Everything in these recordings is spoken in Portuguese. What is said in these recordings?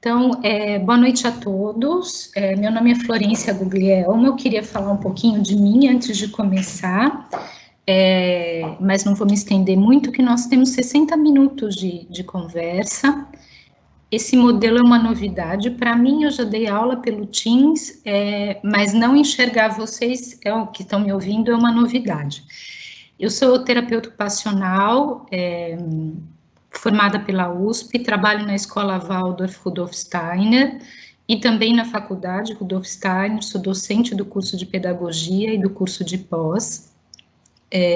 Então, boa noite a todos. Meu nome é Florência Guglielmo. Eu queria falar um pouquinho de mim antes de começar, mas não vou me estender muito, que nós temos 60 minutos de conversa. Esse modelo é uma novidade para mim. Eu já dei aula pelo Teams, mas não enxergar vocês, o que estão me ouvindo, é uma novidade. Eu sou terapeuta ocupacional, formada pela USP, trabalho na Escola Waldorf Rudolf Steiner e também na faculdade Rudolf Steiner, sou docente do curso de pedagogia e do curso de pós,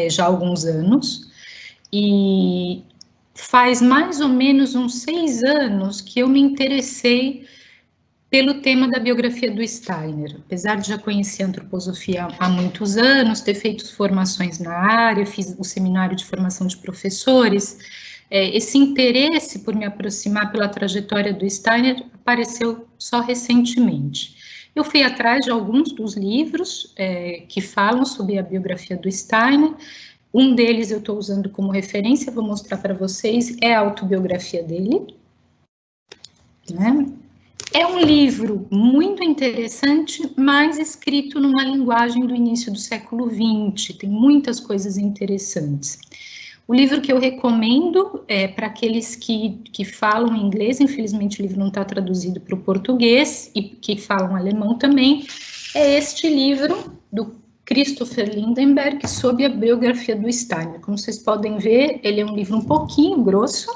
já há alguns anos, e faz mais ou menos uns 6 anos que eu me interessei pelo tema da biografia do Steiner. Apesar de já conhecer a antroposofia há muitos anos, ter feito formações na área, fiz o seminário de formação de professores, esse interesse por me aproximar pela trajetória do Steiner apareceu só recentemente. Eu fui atrás de alguns dos livros que falam sobre a biografia do Steiner. Um deles eu estou usando como referência, vou mostrar para vocês, é a autobiografia dele, né? É um livro muito interessante, mas escrito numa linguagem do início do século XX, tem muitas coisas interessantes. O livro que eu recomendo para aqueles que falam inglês, infelizmente o livro não está traduzido para o português, e que falam alemão também, é este livro do Christopher Lindenberg, sobre a biografia do Steiner. Como vocês podem ver, ele é um livro um pouquinho grosso,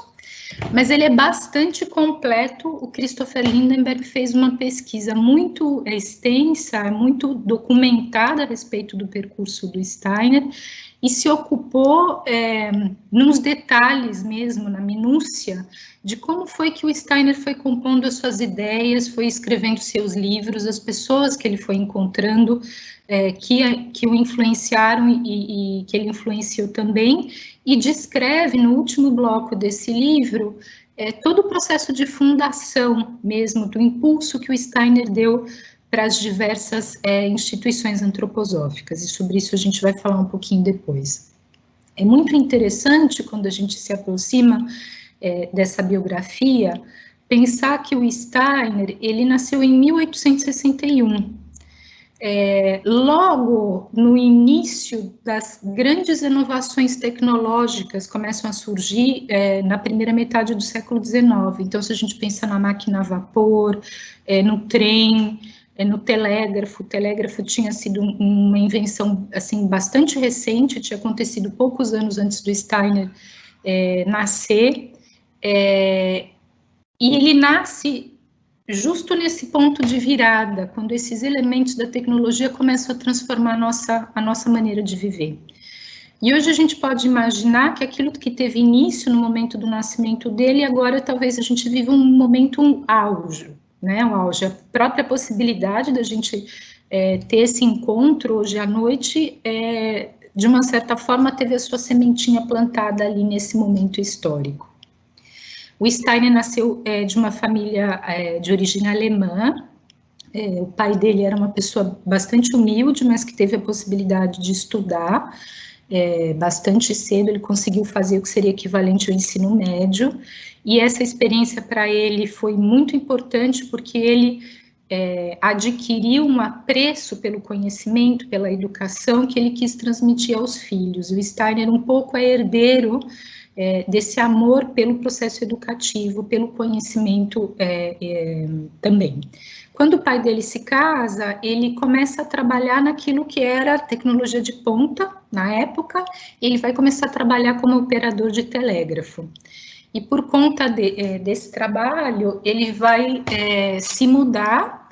mas ele é bastante completo. O Christopher Lindenberg fez uma pesquisa muito extensa, muito documentada a respeito do percurso do Steiner, e se ocupou nos detalhes mesmo, na minúcia, de como foi que o Steiner foi compondo as suas ideias, foi escrevendo seus livros, as pessoas que ele foi encontrando, que o influenciaram e que ele influenciou também, e descreve no último bloco desse livro todo o processo de fundação mesmo, do impulso que o Steiner deu para as diversas instituições antroposóficas, e sobre isso a gente vai falar um pouquinho depois. É muito interessante, quando a gente se aproxima dessa biografia, pensar que o Steiner, ele nasceu em 1861, logo no início das grandes inovações tecnológicas começam a surgir na primeira metade do século XIX. Então, se a gente pensa na máquina a vapor, no trem, no telégrafo, o telégrafo tinha sido uma invenção assim bastante recente, tinha acontecido poucos anos antes do Steiner nascer, e ele nasce justo nesse ponto de virada, quando esses elementos da tecnologia começam a transformar a nossa maneira de viver. E hoje a gente pode imaginar que aquilo que teve início no momento do nascimento dele, agora talvez a gente viva um momento, um auge, né? Um auge, a própria possibilidade da gente ter esse encontro hoje à noite, de uma certa forma, teve a sua sementinha plantada ali nesse momento histórico. O Steiner nasceu de uma família de origem alemã. O pai dele era uma pessoa bastante humilde, mas que teve a possibilidade de estudar bastante cedo. Ele conseguiu fazer o que seria equivalente ao ensino médio, e essa experiência para ele foi muito importante, porque ele adquiriu um apreço pelo conhecimento, pela educação, que ele quis transmitir aos filhos. O Steiner um pouco é herdeiro desse amor pelo processo educativo, pelo conhecimento também. Quando o pai dele se casa, ele começa a trabalhar naquilo que era tecnologia de ponta, na época, e ele vai começar a trabalhar como operador de telégrafo. E por conta desse trabalho, ele vai se mudar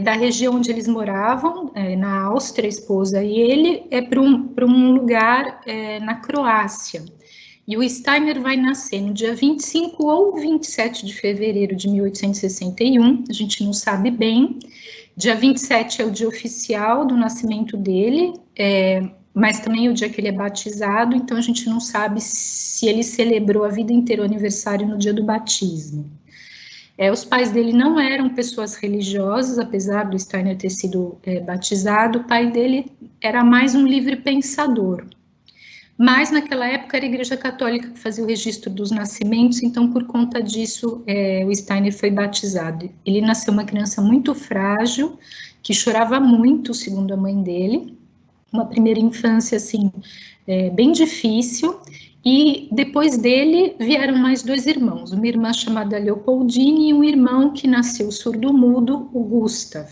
da região onde eles moravam, na Áustria, a esposa e ele, para um lugar na Croácia. E o Steiner vai nascer no dia 25 ou 27 de fevereiro de 1861, a gente não sabe bem. Dia 27 é o dia oficial do nascimento dele, mas também é o dia que ele é batizado, então a gente não sabe se ele celebrou a vida inteira o aniversário no dia do batismo. Os pais dele não eram pessoas religiosas, apesar do Steiner ter sido batizado. O pai dele era mais um livre pensador. Mas naquela época era a Igreja Católica que fazia o registro dos nascimentos, então por conta disso o Steiner foi batizado. Ele nasceu uma criança muito frágil, que chorava muito, segundo a mãe dele, uma primeira infância assim bem difícil, e depois dele vieram mais 2 irmãos, uma irmã chamada Leopoldine e um irmão que nasceu surdo-mudo, o Gustav.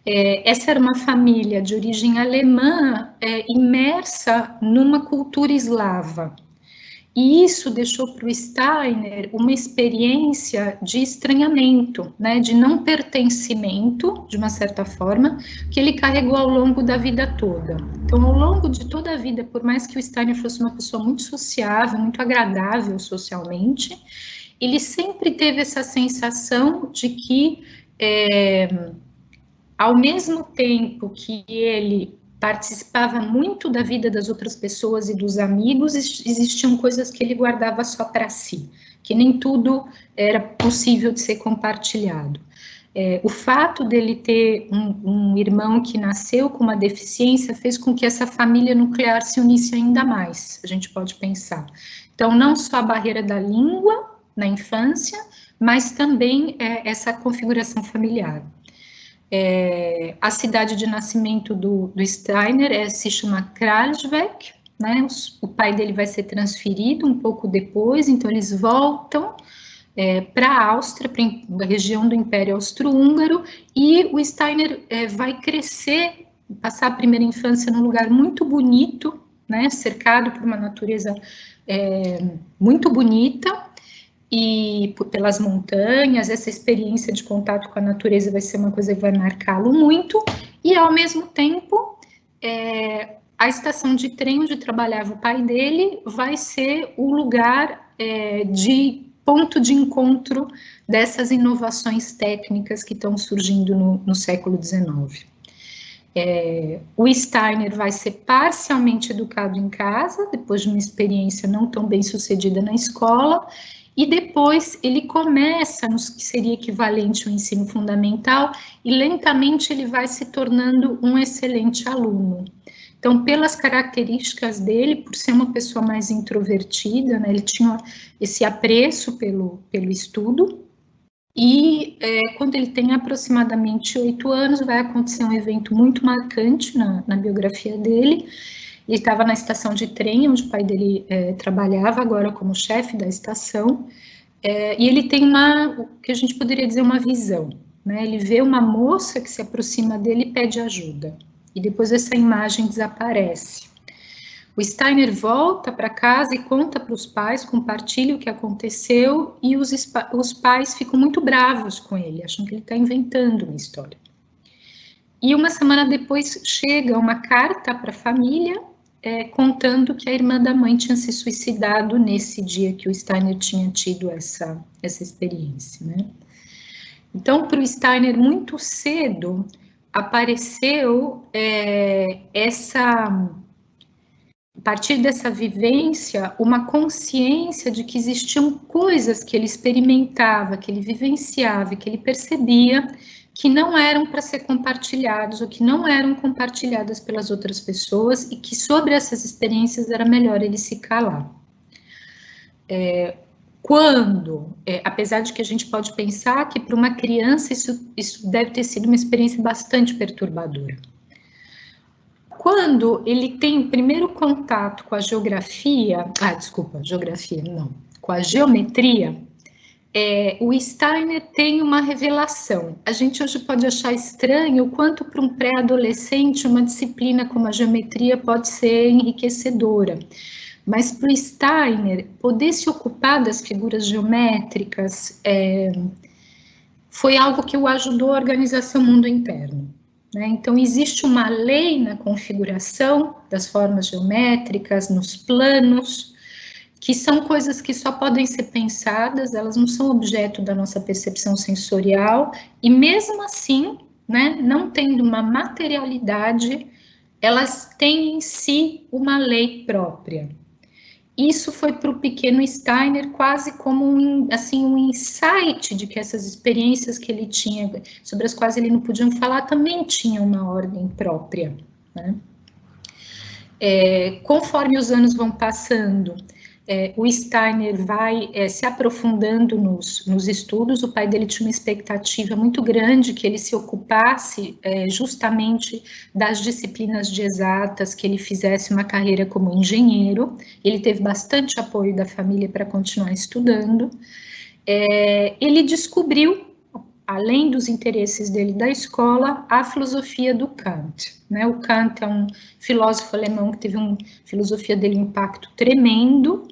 Essa era uma família de origem alemã, imersa numa cultura eslava. E isso deixou para o Steiner uma experiência de estranhamento, né, de não pertencimento, de uma certa forma, que ele carregou ao longo da vida toda. Então, ao longo de toda a vida, por mais que o Steiner fosse uma pessoa muito sociável, muito agradável socialmente, ele sempre teve essa sensação de que ao mesmo tempo que ele participava muito da vida das outras pessoas e dos amigos, existiam coisas que ele guardava só para si, que nem tudo era possível de ser compartilhado. O fato dele ter um irmão que nasceu com uma deficiência fez com que essa família nuclear se unisse ainda mais, a gente pode pensar. Então, não só a barreira da língua na infância, mas também essa configuração familiar. A cidade de nascimento do Steiner se chama Kralsbeck, né? O pai dele vai ser transferido um pouco depois, então eles voltam para a Áustria, para a região do Império Austro-Húngaro, e o Steiner vai crescer, passar a primeira infância num lugar muito bonito, né? Cercado por uma natureza muito bonita, e pelas montanhas, essa experiência de contato com a natureza vai ser uma coisa que vai marcá-lo muito, e ao mesmo tempo, a estação de trem onde trabalhava o pai dele vai ser o lugar de ponto de encontro dessas inovações técnicas que estão surgindo no século XIX. O Steiner vai ser parcialmente educado em casa, depois de uma experiência não tão bem sucedida na escola, e depois ele começa no que seria equivalente ao ensino fundamental, e lentamente ele vai se tornando um excelente aluno. Então, pelas características dele, por ser uma pessoa mais introvertida, né, ele tinha esse apreço pelo estudo, e quando ele tem aproximadamente 8 anos, vai acontecer um evento muito marcante na biografia dele. Ele estava na estação de trem, onde o pai dele trabalhava, agora como chefe da estação, e ele tem o que a gente poderia dizer, uma visão, né? Ele vê uma moça que se aproxima dele e pede ajuda, e depois essa imagem desaparece. O Steiner volta para casa e conta para os pais, compartilha o que aconteceu, e os pais ficam muito bravos com ele, acham que ele está inventando uma história. E uma semana depois chega uma carta para a família, contando que a irmã da mãe tinha se suicidado nesse dia que o Steiner tinha tido essa experiência, né? Então, para o Steiner, muito cedo, apareceu a partir dessa vivência, uma consciência de que existiam coisas que ele experimentava, que ele vivenciava, que ele percebia, que não eram para ser compartilhados, ou que não eram compartilhadas pelas outras pessoas, e que sobre essas experiências era melhor ele se calar. Apesar de que a gente pode pensar que para uma criança isso deve ter sido uma experiência bastante perturbadora. Quando ele tem o primeiro contato com a com a geometria, o Steiner tem uma revelação. A gente hoje pode achar estranho o quanto para um pré-adolescente uma disciplina como a geometria pode ser enriquecedora. Mas para o Steiner, poder se ocupar das figuras geométricas foi algo que o ajudou a organizar seu mundo interno. Né? Então, existe uma lei na configuração das formas geométricas, nos planos, que são coisas que só podem ser pensadas, elas não são objeto da nossa percepção sensorial, e mesmo assim, né, não tendo uma materialidade, elas têm em si uma lei própria. Isso foi para o pequeno Steiner quase como um insight de que essas experiências que ele tinha, sobre as quais ele não podia falar, também tinham uma ordem própria, né? Conforme os anos vão passando, o Steiner vai se aprofundando nos estudos. O pai dele tinha uma expectativa muito grande que ele se ocupasse justamente das disciplinas de exatas, que ele fizesse uma carreira como engenheiro. Ele teve bastante apoio da família para continuar estudando. Ele descobriu, além dos interesses dele da escola, a filosofia do Kant, né? O Kant é um filósofo alemão que teve a filosofia dele um impacto tremendo,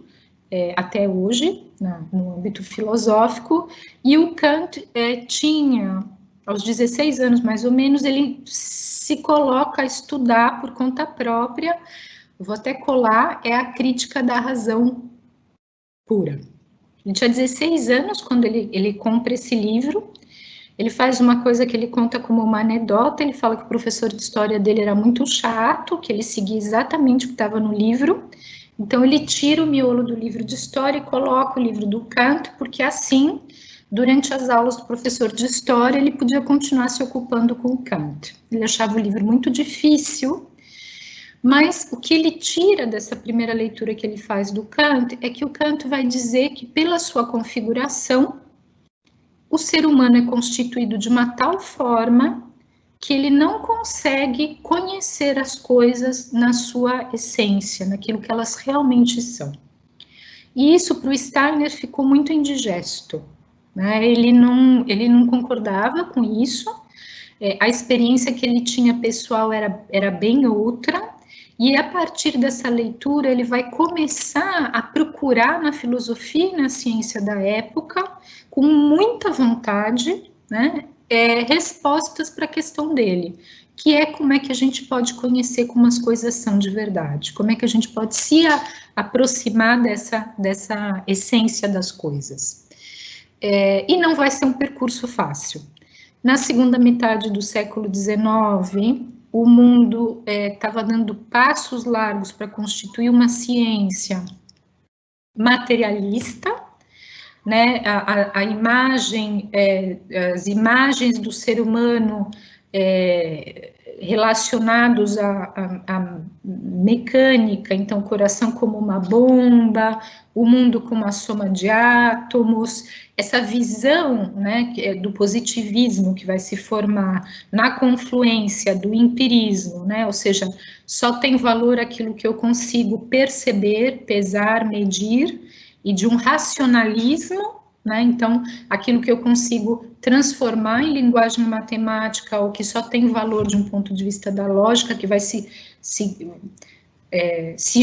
até hoje, no âmbito filosófico, e o Kant tinha, aos 16 anos mais ou menos, ele se coloca a estudar por conta própria, vou até colar, é a crítica da razão pura. Ele tinha 16 anos quando ele compra esse livro. Ele faz uma coisa que ele conta como uma anedota. Ele fala que o professor de história dele era muito chato, que ele seguia exatamente o que estava no livro. Então ele tira o miolo do livro de história e coloca o livro do Kant, porque assim, durante as aulas do professor de história, ele podia continuar se ocupando com o Kant. Ele achava o livro muito difícil, mas o que ele tira dessa primeira leitura que ele faz do Kant é que o Kant vai dizer que, pela sua configuração, o ser humano é constituído de uma tal forma que ele não consegue conhecer as coisas na sua essência, naquilo que elas realmente são. E isso para o Steiner ficou muito indigesto, né? Ele não concordava com isso, a experiência que ele tinha pessoal era bem outra, e a partir dessa leitura ele vai começar a procurar na filosofia e na ciência da época, com muita vontade, né, respostas para a questão dele, que é como é que a gente pode conhecer como as coisas são de verdade, como é que a gente pode se aproximar dessa essêência das coisas. E não vai ser um percurso fácil. Na segunda metade do século XIX, o mundo estava dando passos largos para constituir uma ciência materialista, né? A imagem, as imagens do ser humano relacionados à mecânica, então o coração como uma bomba, o mundo como uma soma de átomos, essa visão, né, do positivismo que vai se formar na confluência do empirismo, né, ou seja, só tem valor aquilo que eu consigo perceber, pesar, medir, e de um racionalismo, né, então aquilo que eu consigo transformar em linguagem matemática, ou que só tem valor de um ponto de vista da lógica, que vai se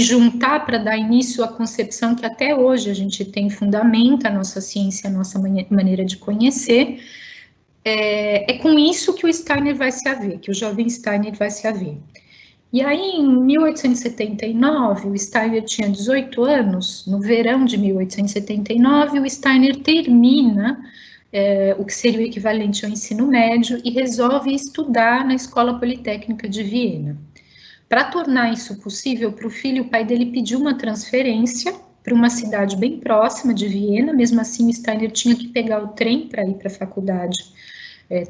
juntar para dar início à concepção que até hoje a gente tem, fundamenta a nossa ciência, a nossa maneira de conhecer. É com isso que o Steiner vai se haver, que o jovem Steiner vai se haver. E aí, em 1879, o Steiner tinha 18 anos, no verão de 1879, o Steiner termina o que seria o equivalente ao ensino médio e resolve estudar na Escola Politécnica de Viena. Para tornar isso possível para o filho, o pai dele pediu uma transferência para uma cidade bem próxima de Viena. Mesmo assim, o Steiner tinha que pegar o trem para ir para a faculdade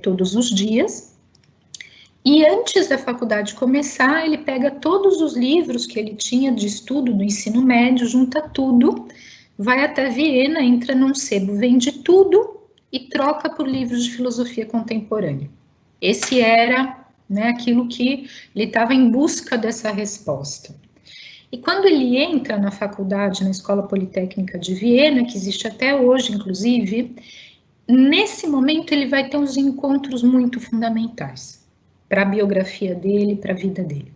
todos os dias. E antes da faculdade começar, ele pega todos os livros que ele tinha de estudo no ensino médio, junta tudo, vai até Viena, entra num sebo, vende tudo e troca por livros de filosofia contemporânea. Esse era, né, aquilo que ele estava em busca dessa resposta. E quando ele entra na faculdade, na Escola Politécnica de Viena, que existe até hoje, inclusive, nesse momento ele vai ter uns encontros muito fundamentais para a biografia dele, para a vida dele.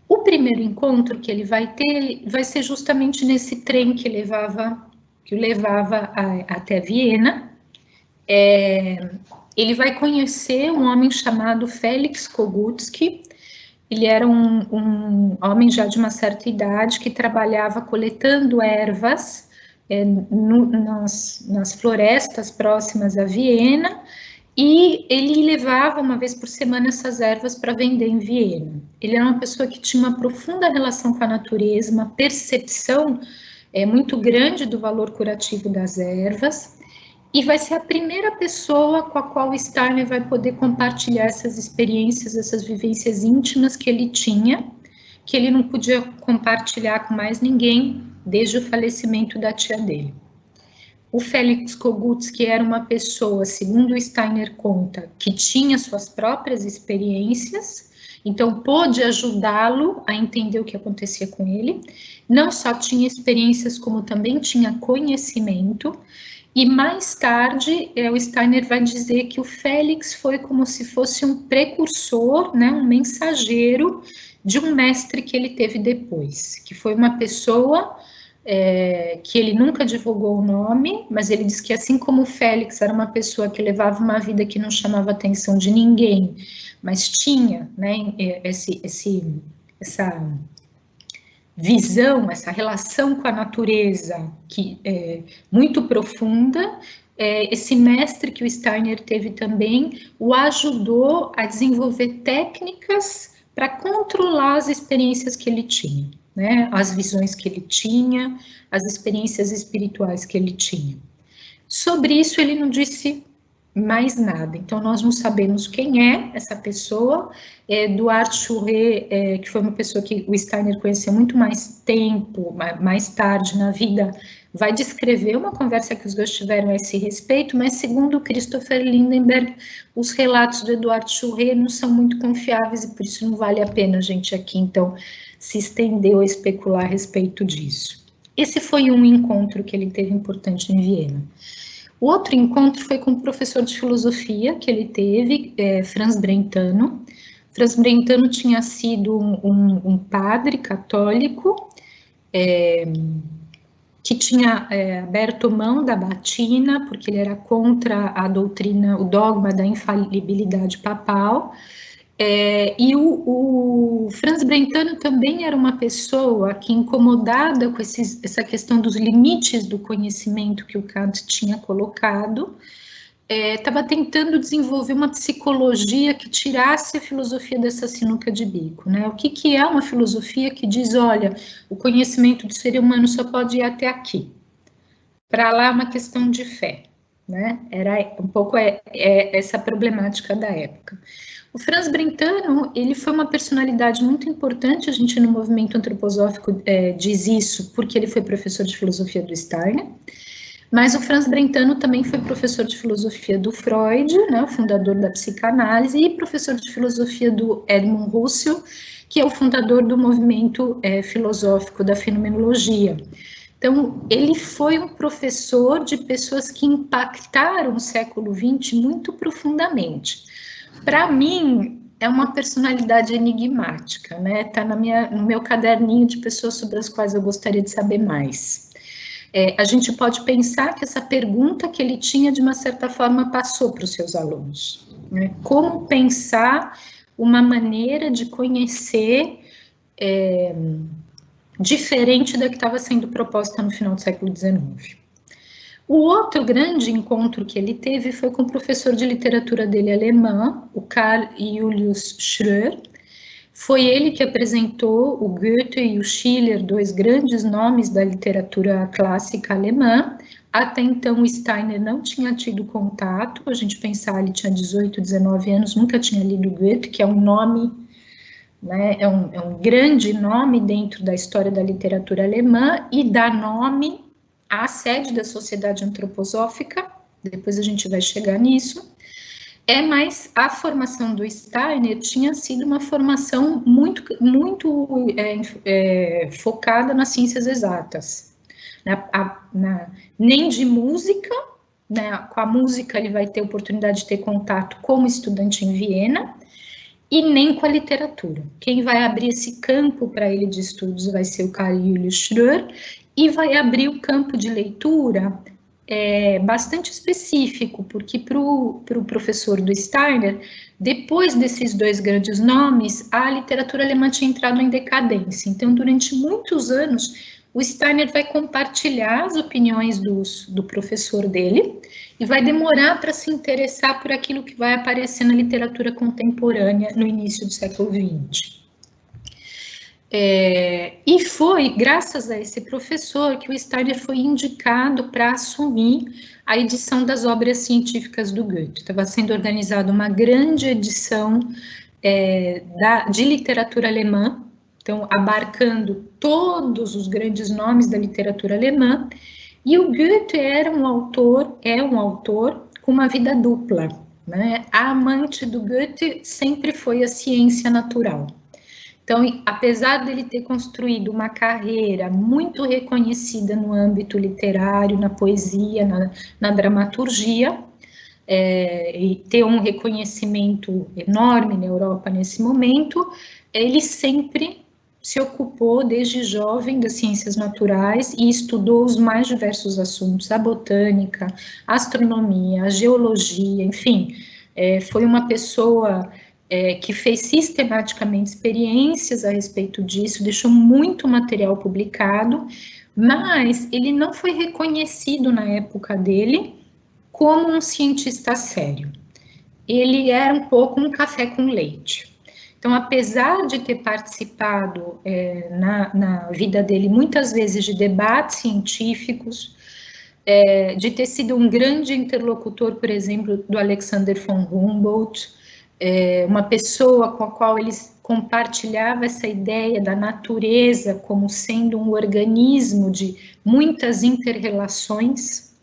O primeiro encontro que ele vai ter vai ser justamente nesse trem que o levava até Viena. Ele vai conhecer um homem chamado Felix Kogutsky. Ele era um homem já de uma certa idade que trabalhava coletando ervas nas florestas próximas a Viena, e ele levava uma vez por semana essas ervas para vender em Viena. Ele era uma pessoa que tinha uma profunda relação com a natureza, uma percepção muito grande do valor curativo das ervas, e vai ser a primeira pessoa com a qual o Steiner vai poder compartilhar essas experiências, essas vivências íntimas que ele tinha que ele não podia compartilhar com mais ninguém desde o falecimento da tia dele. O Felix Kogutski era uma pessoa, segundo o Steiner conta, que tinha suas próprias experiências, então pôde ajudá-lo a entender o que acontecia com ele. Não só tinha experiências, como também tinha conhecimento. E mais tarde, o Steiner vai dizer que o Félix foi como se fosse um precursor, né, um mensageiro de um mestre que ele teve depois, que foi uma pessoa que ele nunca divulgou o nome, mas ele diz que assim como o Félix era uma pessoa que levava uma vida que não chamava a atenção de ninguém, mas tinha, né, essa visão, essa relação com a natureza que é muito profunda, esse mestre que o Steiner teve também o ajudou a desenvolver técnicas para controlar as experiências que ele tinha, né, as visões que ele tinha, as experiências espirituais que ele tinha. Sobre isso ele não disse mais nada, então nós não sabemos quem é essa pessoa. Eduard Chouret, que foi uma pessoa que o Steiner conheceu muito mais tempo, mais tarde na vida, vai descrever uma conversa que os dois tiveram a esse respeito, mas segundo Christopher Lindenberg, os relatos do Eduard Chouret não são muito confiáveis e por isso não vale a pena a gente aqui, então, se estender ou especular a respeito disso. Esse foi um encontro que ele teve importante em Viena. O outro encontro foi com o professor de filosofia que ele teve, Franz Brentano. Franz Brentano tinha sido um padre católico, que tinha aberto mão da batina, porque ele era contra a doutrina, o dogma da infalibilidade papal, e o Franz Brentano também era uma pessoa que, incomodada com essa questão dos limites do conhecimento que o Kant tinha colocado, estava tentando desenvolver uma psicologia que tirasse a filosofia dessa sinuca de bico, né? O que é uma filosofia que diz, olha, o conhecimento do ser humano só pode ir até aqui. Para lá é uma questão de fé, né? Era um pouco essa problemática da época. O Franz Brentano, ele foi uma personalidade muito importante, a gente no movimento antroposófico diz isso porque ele foi professor de filosofia do Steiner, mas o Franz Brentano também foi professor de filosofia do Freud, né, o fundador da psicanálise, e professor de filosofia do Edmund Husserl, que é o fundador do movimento filosófico da fenomenologia. Então, ele foi um professor de pessoas que impactaram o século XX muito profundamente. Para mim, é uma personalidade enigmática, né? Está no meu caderninho de pessoas sobre as quais eu gostaria de saber mais. A gente pode pensar que essa pergunta que ele tinha, de uma certa forma, passou para os seus alunos, né? Como pensar uma maneira de conhecer diferente da que estava sendo proposta no final do século XIX. O outro grande encontro que ele teve foi com o professor de literatura dele alemã, o Karl Julius Schröer. Foi ele que apresentou o Goethe e o Schiller, dois grandes nomes da literatura clássica alemã. Até então o Steiner não tinha tido contato, a gente pensar, ele tinha 18, 19 anos, nunca tinha lido Goethe, que é um nome, né, é um grande nome dentro da história da literatura alemã e dá nome à sede da Sociedade Antroposófica, depois a gente vai chegar nisso. Mas a formação do Steiner tinha sido uma formação muito focada nas ciências exatas. Nem de música, né, com a música ele vai ter oportunidade de ter contato como estudante em Viena, e nem com a literatura. Quem vai abrir esse campo para ele de estudos vai ser o Karl Julius Schröer, e vai abrir o campo de leitura bastante específico, porque para o professor do Steiner, depois desses dois grandes nomes, a literatura alemã tinha entrado em decadência. Então, durante muitos anos, o Steiner vai compartilhar as opiniões do professor dele e vai demorar para se interessar por aquilo que vai aparecer na literatura contemporânea no início do século XX. E foi graças a esse professor que o Steiner foi indicado para assumir a edição das obras científicas do Goethe. Estava sendo organizada uma grande edição de literatura alemã, então abarcando todos os grandes nomes da literatura alemã, e o Goethe é um autor com uma vida dupla, né? A amante do Goethe sempre foi a ciência natural. Então, apesar dele ter construído uma carreira muito reconhecida no âmbito literário, na poesia, na dramaturgia, e ter um reconhecimento enorme na Europa nesse momento, ele sempre se ocupou desde jovem das ciências naturais e estudou os mais diversos assuntos, a botânica, a astronomia, a geologia, enfim, foi uma pessoa que fez sistematicamente experiências a respeito disso, deixou muito material publicado, mas ele não foi reconhecido na época dele como um cientista sério. Ele era um pouco um café com leite. Então, apesar de ter participado na vida dele muitas vezes de debates científicos, de ter sido um grande interlocutor, por exemplo, do Alexander von Humboldt, uma pessoa com a qual ele compartilhava essa ideia da natureza como sendo um organismo de muitas inter-relações.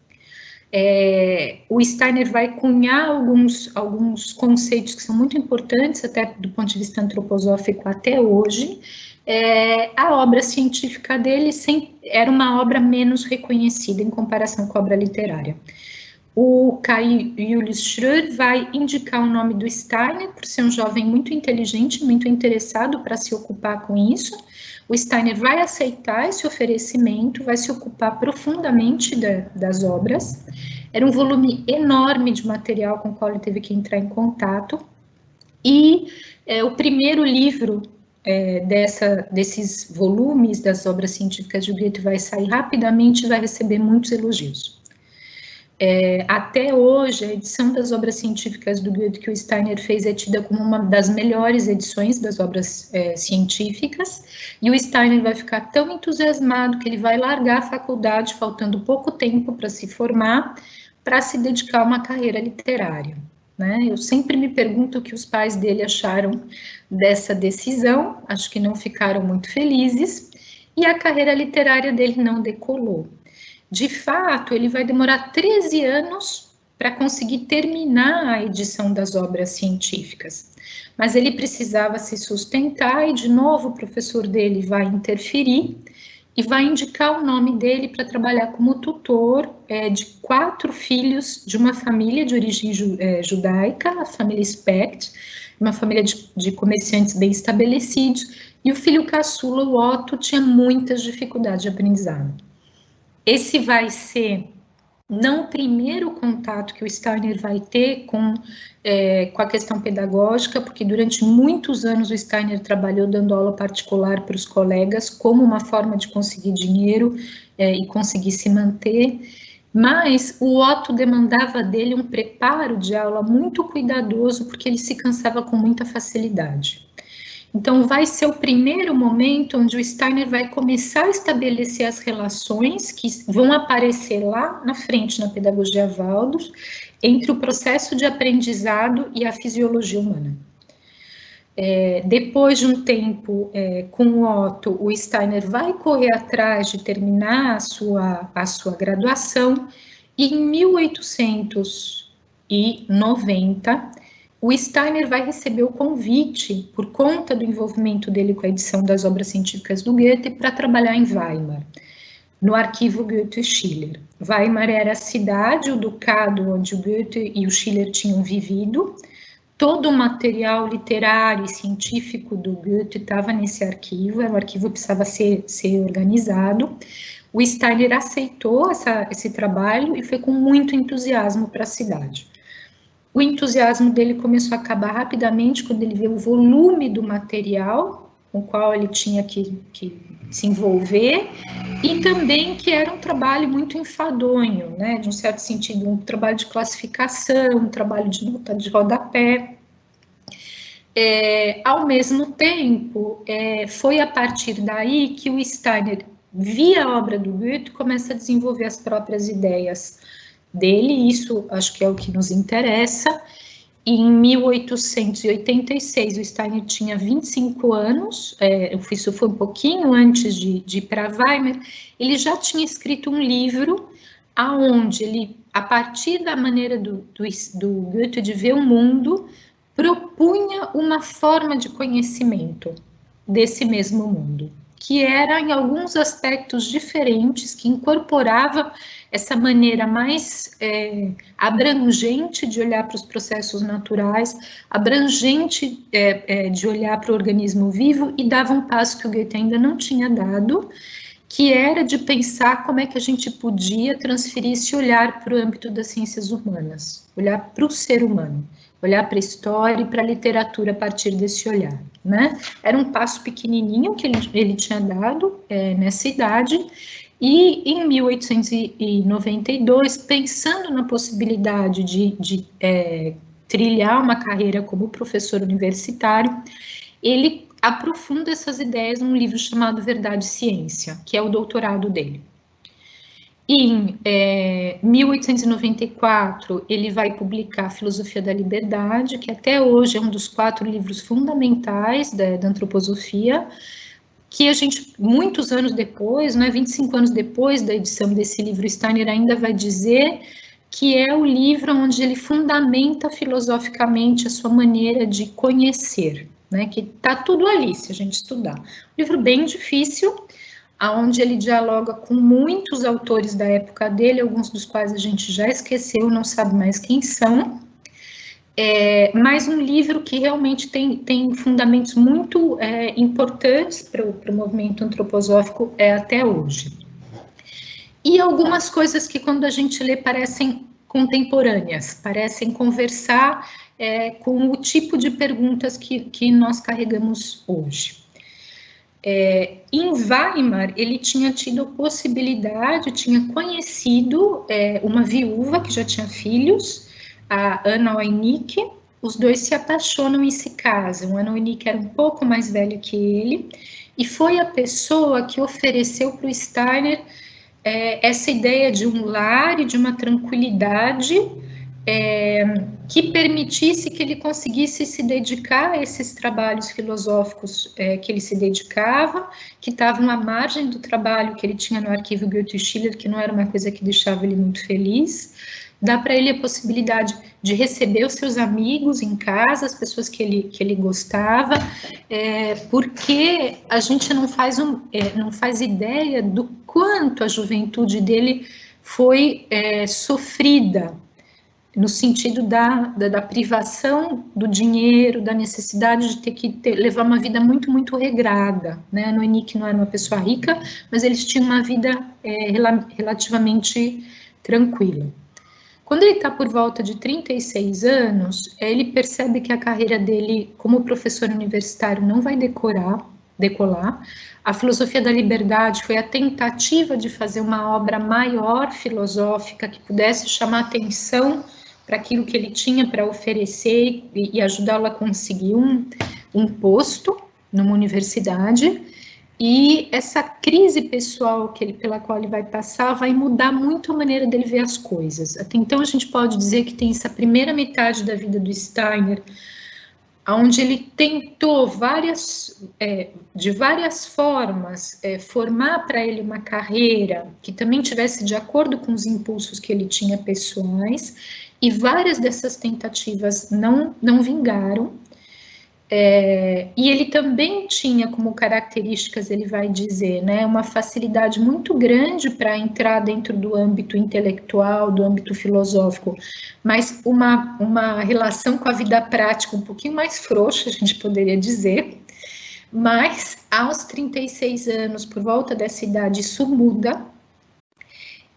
O Steiner vai cunhar alguns conceitos que são muito importantes, até do ponto de vista antroposófico até hoje. A obra científica dele era uma obra menos reconhecida em comparação com a obra literária. O Kai Julius Schröder vai indicar o nome do Steiner por ser um jovem muito inteligente, muito interessado para se ocupar com isso. O Steiner vai aceitar esse oferecimento, vai se ocupar profundamente das obras. Era um volume enorme de material com o qual ele teve que entrar em contato. E o primeiro livro desses volumes das obras científicas de Goethe vai sair rapidamente e vai receber muitos elogios. Até hoje, a edição das obras científicas do Goethe que o Steiner fez é tida como uma das melhores edições das obras científicas, e o Steiner vai ficar tão entusiasmado que ele vai largar a faculdade, faltando pouco tempo para se formar, para se dedicar a uma carreira literária, né? Eu sempre me pergunto o que os pais dele acharam dessa decisão, acho que não ficaram muito felizes, e a carreira literária dele não decolou. De fato, ele vai demorar 13 anos para conseguir terminar a edição das obras científicas, mas ele precisava se sustentar e, de novo, o professor dele vai interferir e vai indicar o nome dele para trabalhar como tutor de 4 filhos de uma família de origem judaica, a família Specht, uma família de comerciantes bem estabelecidos, e o filho caçula, o Otto, tinha muitas dificuldades de aprendizado. Esse vai ser não o primeiro contato que o Steiner vai ter com a questão pedagógica, porque durante muitos anos o Steiner trabalhou dando aula particular para os colegas como uma forma de conseguir dinheiro e conseguir se manter, mas o Otto demandava dele um preparo de aula muito cuidadoso, porque ele se cansava com muita facilidade. Então, vai ser o primeiro momento onde o Steiner vai começar a estabelecer as relações que vão aparecer lá na frente, na pedagogia Waldorf, entre o processo de aprendizado e a fisiologia humana. Depois de um tempo com o Otto, o Steiner vai correr atrás de terminar a sua graduação, e em 1890, o Steiner vai receber o convite, por conta do envolvimento dele com a edição das obras científicas do Goethe, para trabalhar em Weimar, no arquivo Goethe-Schiller. Weimar era a cidade, o ducado onde o Goethe e o Schiller tinham vivido. Todo o material literário e científico do Goethe estava nesse arquivo, o arquivo precisava ser organizado. O Steiner aceitou esse trabalho e foi com muito entusiasmo para a cidade. O entusiasmo dele começou a acabar rapidamente quando ele viu o volume do material com o qual ele tinha que se envolver, e também que era um trabalho muito enfadonho, né, de um certo sentido, um trabalho de classificação, um trabalho de nota de rodapé. Ao mesmo tempo, foi a partir daí que o Steiner via a obra do Goethe e começa a desenvolver as próprias ideias dele, isso acho que é o que nos interessa, E em 1886, o Steiner tinha 25 anos, isso foi um pouquinho antes de ir para Weimar, ele já tinha escrito um livro aonde ele, a partir da maneira do Goethe de ver o mundo, propunha uma forma de conhecimento desse mesmo mundo, que era em alguns aspectos diferentes, que incorporava essa maneira mais abrangente de olhar para os processos naturais, abrangente de olhar para o organismo vivo, e dava um passo que o Goethe ainda não tinha dado, que era de pensar como é que a gente podia transferir esse olhar para o âmbito das ciências humanas, olhar para o ser humano, olhar para a história e para a literatura a partir desse olhar, né? Era um passo pequenininho que ele tinha dado nessa idade, e em 1892, pensando na possibilidade de trilhar uma carreira como professor universitário, ele aprofunda essas ideias num livro chamado Verdade e Ciência, que é o doutorado dele. Em 1894, ele vai publicar Filosofia da Liberdade, que até hoje é um dos 4 livros fundamentais da antroposofia, que a gente, muitos anos depois, 25 anos depois da edição desse livro, Steiner ainda vai dizer que é o livro onde ele fundamenta filosoficamente a sua maneira de conhecer, né, que está tudo ali, se a gente estudar. Um livro bem difícil, onde ele dialoga com muitos autores da época dele, alguns dos quais a gente já esqueceu, não sabe mais quem são, mas um livro que realmente tem fundamentos muito importantes para o movimento antroposófico até hoje. E algumas coisas que, quando a gente lê, parecem contemporâneas, parecem conversar com o tipo de perguntas que nós carregamos hoje. Em Weimar, ele tinha tido a possibilidade, tinha conhecido uma viúva que já tinha filhos, a Anna Weinecke. Os dois se apaixonam e se casam. A Anna Weinecke era um pouco mais velha que ele, e foi a pessoa que ofereceu para o Steiner essa ideia de um lar e de uma tranquilidade que permitisse que ele conseguisse se dedicar a esses trabalhos filosóficos que ele se dedicava, que estavam à margem do trabalho que ele tinha no arquivo Goethe-Schiller, que não era uma coisa que deixava ele muito feliz. Dá para ele a possibilidade de receber os seus amigos em casa, as pessoas que ele gostava, porque a gente não faz ideia do quanto a juventude dele foi sofrida, no sentido da privação do dinheiro, da necessidade de ter que levar uma vida muito, muito regrada, né? A Weinecke não era uma pessoa rica, mas eles tinham uma vida relativamente tranquila. Quando ele está por volta de 36 anos, ele percebe que a carreira dele como professor universitário não vai decolar. A Filosofia da Liberdade foi a tentativa de fazer uma obra maior filosófica que pudesse chamar atenção para aquilo que ele tinha para oferecer e ajudá-lo a conseguir um posto numa universidade. E essa crise pessoal pela qual ele vai passar vai mudar muito a maneira dele ver as coisas. Até então, a gente pode dizer que tem essa primeira metade da vida do Steiner, onde ele tentou de várias formas formar para ele uma carreira que também tivesse de acordo com os impulsos que ele tinha pessoais, e várias dessas tentativas não vingaram. E ele também tinha como características, ele vai dizer, né, uma facilidade muito grande para entrar dentro do âmbito intelectual, do âmbito filosófico, mas uma relação com a vida prática um pouquinho mais frouxa, a gente poderia dizer. Mas aos 36 anos, por volta dessa idade, isso muda.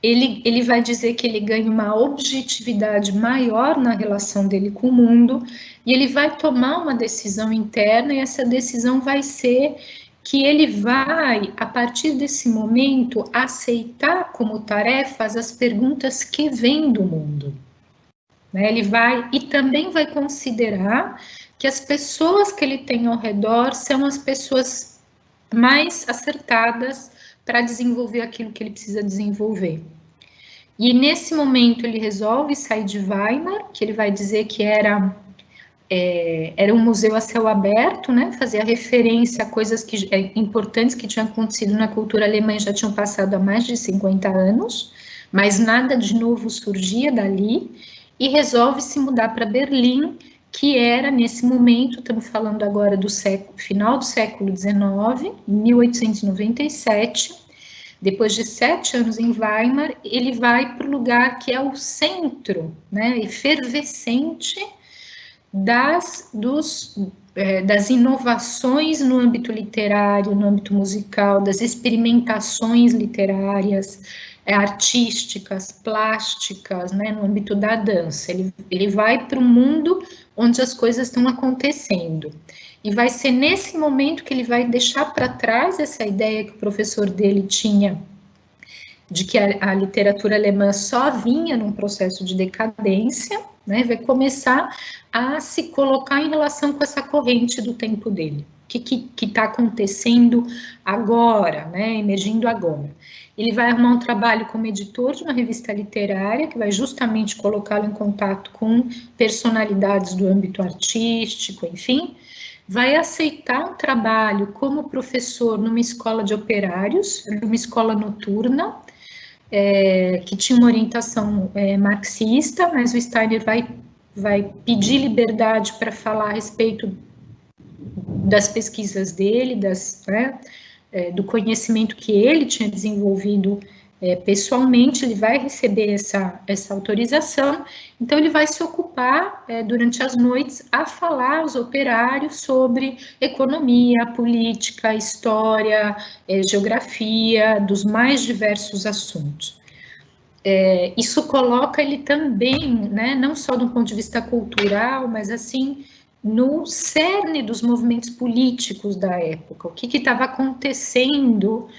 Ele vai dizer que ele ganha uma objetividade maior na relação dele com o mundo, e ele vai tomar uma decisão interna, e essa decisão vai ser que ele vai, a partir desse momento, aceitar como tarefas as perguntas que vêm do mundo. Ele vai, e também vai considerar que as pessoas que ele tem ao redor são as pessoas mais acertadas para desenvolver aquilo que ele precisa desenvolver. E nesse momento ele resolve sair de Weimar, que ele vai dizer que era Era um museu a céu aberto, né, fazia referência a coisas importantes que tinham acontecido na cultura alemã e já tinham passado há mais de 50 anos, mas nada de novo surgia dali, e resolve se mudar para Berlim, que era, nesse momento, estamos falando agora do final do século XIX, 1897, depois de 7 anos em Weimar, ele vai para o lugar que é o centro, né, efervescente das inovações no âmbito literário, no âmbito musical, das experimentações literárias, artísticas, plásticas, né, no âmbito da dança. Ele vai para o mundo onde as coisas estão acontecendo. E vai ser nesse momento que ele vai deixar para trás essa ideia que o professor dele tinha de que a literatura alemã só vinha num processo de decadência, né, vai começar a se colocar em relação com essa corrente do tempo dele. O que está acontecendo agora, né, emergindo agora. Ele vai arrumar um trabalho como editor de uma revista literária, que vai justamente colocá-lo em contato com personalidades do âmbito artístico, enfim. Vai aceitar um trabalho como professor numa escola de operários, numa escola noturna, que tinha uma orientação marxista, mas o Steiner vai pedir liberdade para falar a respeito das pesquisas dele, do conhecimento que ele tinha desenvolvido pessoalmente. Ele vai receber essa autorização, então ele vai se ocupar durante as noites a falar aos operários sobre economia, política, história, geografia, dos mais diversos assuntos. Isso coloca ele também, né, não só do ponto de vista cultural, mas assim, no cerne dos movimentos políticos da época, o que estava acontecendo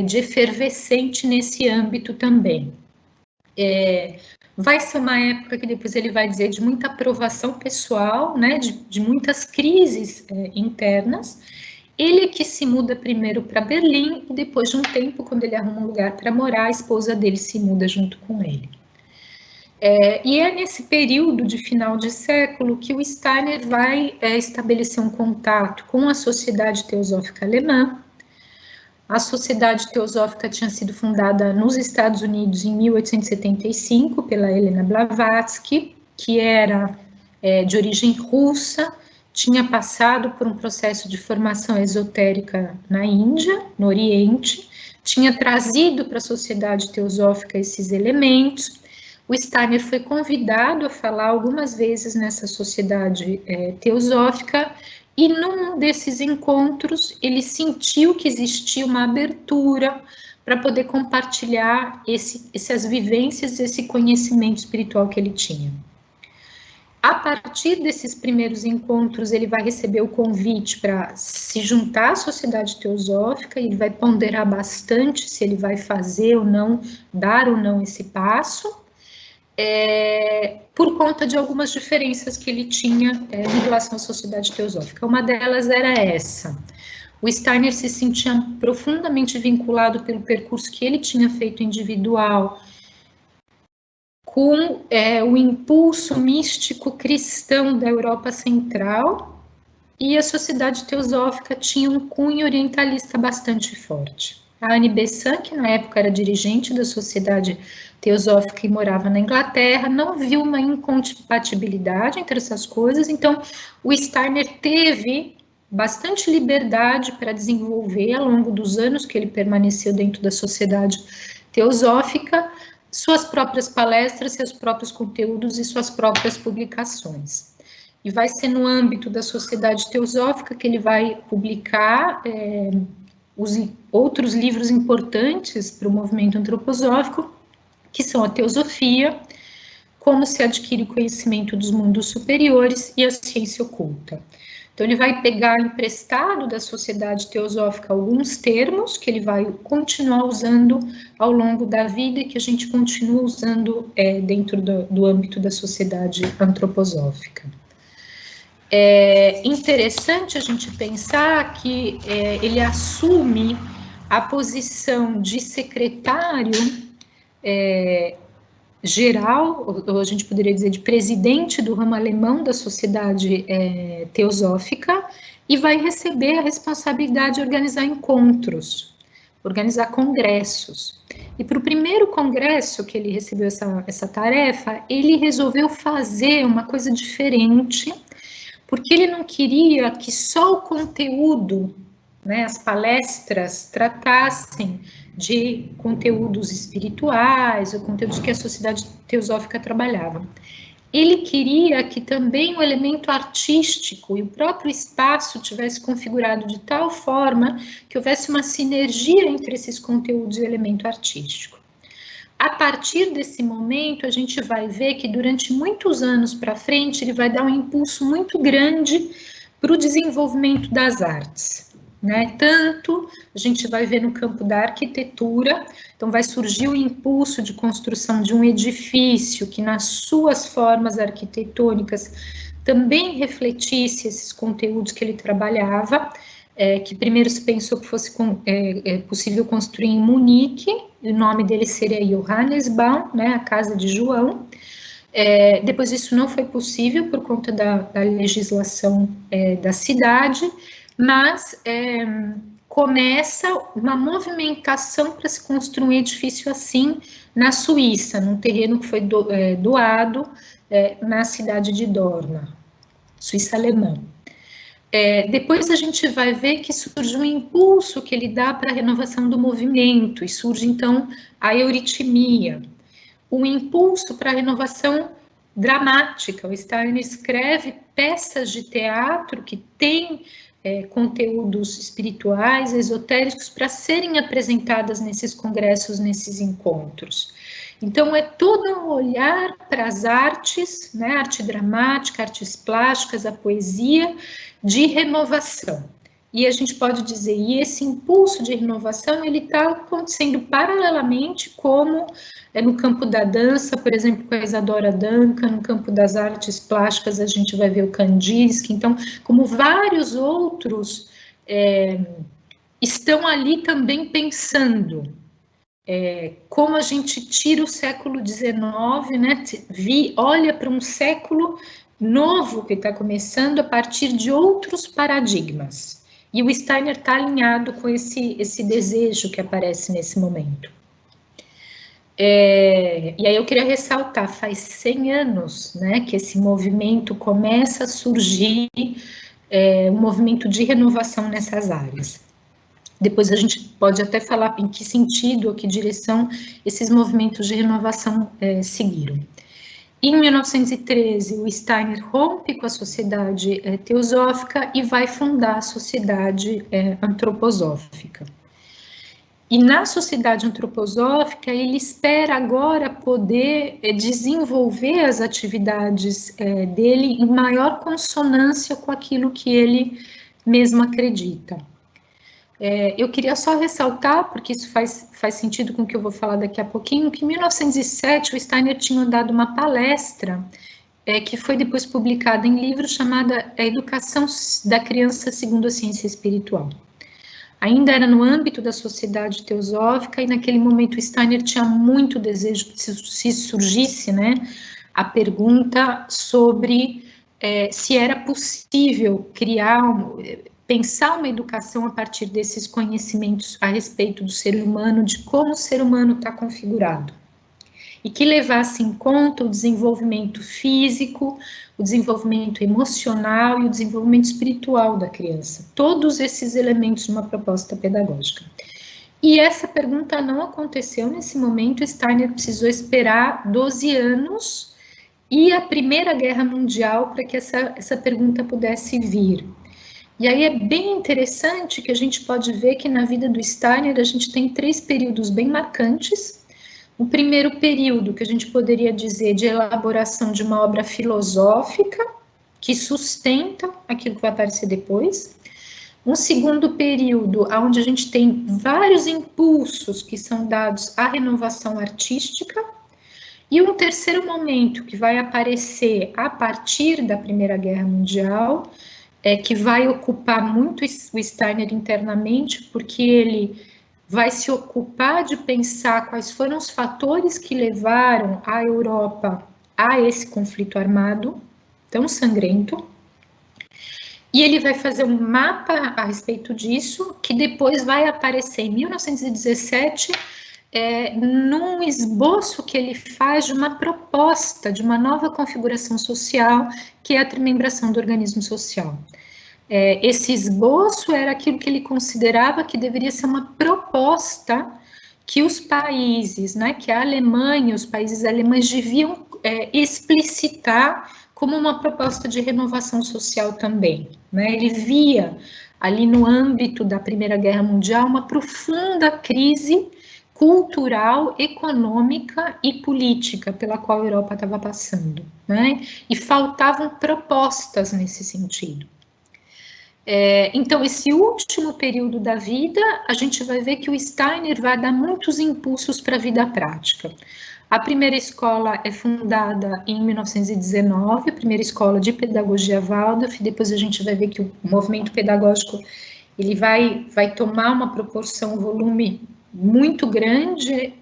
de efervescente nesse âmbito também. Vai ser uma época que depois ele vai dizer de muita aprovação pessoal, né, de muitas crises internas. Ele que se muda primeiro para Berlim e depois de um tempo, quando ele arruma um lugar para morar, a esposa dele se muda junto com ele. E é nesse período de final de século que o Steiner vai estabelecer um contato com a Sociedade Teosófica Alemã. A Sociedade Teosófica tinha sido fundada nos Estados Unidos em 1875 pela Helena Blavatsky, que era de origem russa, tinha passado por um processo de formação esotérica na Índia, no Oriente, tinha trazido para a Sociedade Teosófica esses elementos. O Steiner foi convidado a falar algumas vezes nessa Sociedade Teosófica, e num desses encontros ele sentiu que existia uma abertura para poder compartilhar essas vivências, esse conhecimento espiritual que ele tinha. A partir desses primeiros encontros, ele vai receber o convite para se juntar à Sociedade Teosófica, e ele vai ponderar bastante se ele vai fazer ou não, dar ou não esse passo, por conta de algumas diferenças que ele tinha em relação à Sociedade Teosófica. Uma delas era essa: o Steiner se sentia profundamente vinculado pelo percurso que ele tinha feito individual com o impulso místico cristão da Europa Central, e a Sociedade Teosófica tinha um cunho orientalista bastante forte. A Anne Besant, que na época era dirigente da Sociedade Teosófica e morava na Inglaterra, não viu uma incompatibilidade entre essas coisas, então o Steiner teve bastante liberdade para desenvolver, ao longo dos anos que ele permaneceu dentro da Sociedade Teosófica, suas próprias palestras, seus próprios conteúdos e suas próprias publicações. E vai ser no âmbito da Sociedade Teosófica que ele vai publicar os outros livros importantes para o movimento antroposófico, que são a Teosofia, Como se adquire o conhecimento dos mundos superiores, e a Ciência Oculta. Então, ele vai pegar emprestado da Sociedade Teosófica alguns termos que ele vai continuar usando ao longo da vida e que a gente continua usando dentro do âmbito da Sociedade Antroposófica. É interessante a gente pensar que ele assume a posição de secretário geral, ou a gente poderia dizer de presidente do ramo alemão da Sociedade Teosófica, e vai receber a responsabilidade de organizar encontros, organizar congressos. E para o primeiro congresso que ele recebeu essa tarefa, ele resolveu fazer uma coisa diferente, porque ele não queria que só o conteúdo, né, as palestras tratassem de conteúdos espirituais, ou conteúdos que a Sociedade Teosófica trabalhava. Ele queria que também o elemento artístico e o próprio espaço tivesse configurado de tal forma que houvesse uma sinergia entre esses conteúdos e o elemento artístico. A partir desse momento, a gente vai ver que durante muitos anos para frente, ele vai dar um impulso muito grande para o desenvolvimento das artes. Né? Tanto a gente vai ver no campo da arquitetura, então vai surgir o impulso de construção de um edifício que nas suas formas arquitetônicas também refletisse esses conteúdos que ele trabalhava, que primeiro se pensou que fosse possível construir em Munique, o nome dele seria Johannesbaum, né, a Casa de João. Depois isso não foi possível por conta da legislação da cidade, mas começa uma movimentação para se construir um edifício assim na Suíça, num terreno que foi doado na cidade de Dorna, Suíça alemã. Depois a gente vai ver que surge um impulso que ele dá para a renovação do movimento, e surge então a euritmia, um impulso para a renovação dramática. O Steiner escreve peças de teatro que têm conteúdos espirituais, esotéricos, para serem apresentadas nesses congressos, nesses encontros. Então, é todo um olhar para as artes, né, arte dramática, artes plásticas, a poesia, de renovação. E a gente pode dizer, e esse impulso de renovação, ele está acontecendo paralelamente, como no campo da dança, por exemplo, com a Isadora Duncan, no campo das artes plásticas, a gente vai ver o Kandinsky, então, como vários outros estão ali também pensando como a gente tira o século XIX, né, olha para um século novo que está começando a partir de outros paradigmas. E o Steiner está alinhado com esse desejo que aparece nesse momento. E aí eu queria ressaltar, faz 100 anos, né, que esse movimento começa a surgir, um movimento de renovação nessas áreas. Depois a gente pode até falar em que sentido ou que direção esses movimentos de renovação seguiram. Em 1913, o Steiner rompe com a Sociedade Teosófica e vai fundar a Sociedade Antroposófica. E na Sociedade Antroposófica, ele espera agora poder desenvolver as atividades dele em maior consonância com aquilo que ele mesmo acredita. Eu queria só ressaltar, porque isso faz sentido com o que eu vou falar daqui a pouquinho, que em 1907 o Steiner tinha dado uma palestra que foi depois publicada em livro chamada A Educação da Criança segundo a Ciência Espiritual. Ainda era no âmbito da Sociedade Teosófica, e naquele momento o Steiner tinha muito desejo que se surgisse, né, a pergunta sobre se era possível pensar uma educação a partir desses conhecimentos a respeito do ser humano, de como o ser humano está configurado, e que levasse em conta o desenvolvimento físico, o desenvolvimento emocional e o desenvolvimento espiritual da criança, todos esses elementos numa proposta pedagógica. E essa pergunta não aconteceu nesse momento, Steiner precisou esperar 12 anos e a Primeira Guerra Mundial para que essa pergunta pudesse vir. E aí é bem interessante que a gente pode ver que na vida do Steiner a gente tem 3 períodos bem marcantes. O primeiro período, que a gente poderia dizer de elaboração de uma obra filosófica, que sustenta aquilo que vai aparecer depois. Um segundo período, onde a gente tem vários impulsos que são dados à renovação artística. E um terceiro momento, que vai aparecer a partir da Primeira Guerra Mundial, que vai ocupar muito o Steiner internamente, porque ele vai se ocupar de pensar quais foram os fatores que levaram a Europa a esse conflito armado tão sangrento, e ele vai fazer um mapa a respeito disso, que depois vai aparecer em 1917, num esboço que ele faz de uma proposta de uma nova configuração social, que é a trimembração do organismo social. Esse esboço era aquilo que ele considerava que deveria ser uma proposta que os países, né, que a Alemanha, os países alemães deviam explicitar como uma proposta de renovação social também, né? Ele via ali no âmbito da Primeira Guerra Mundial uma profunda crise cultural, econômica e política pela qual a Europa estava passando, né? E faltavam propostas nesse sentido. Então, esse último período da vida, a gente vai ver que o Steiner vai dar muitos impulsos para a vida prática. A primeira escola é fundada em 1919, a primeira escola de pedagogia Waldorf, depois a gente vai ver que o movimento pedagógico ele vai tomar uma proporção, um volume muito grande.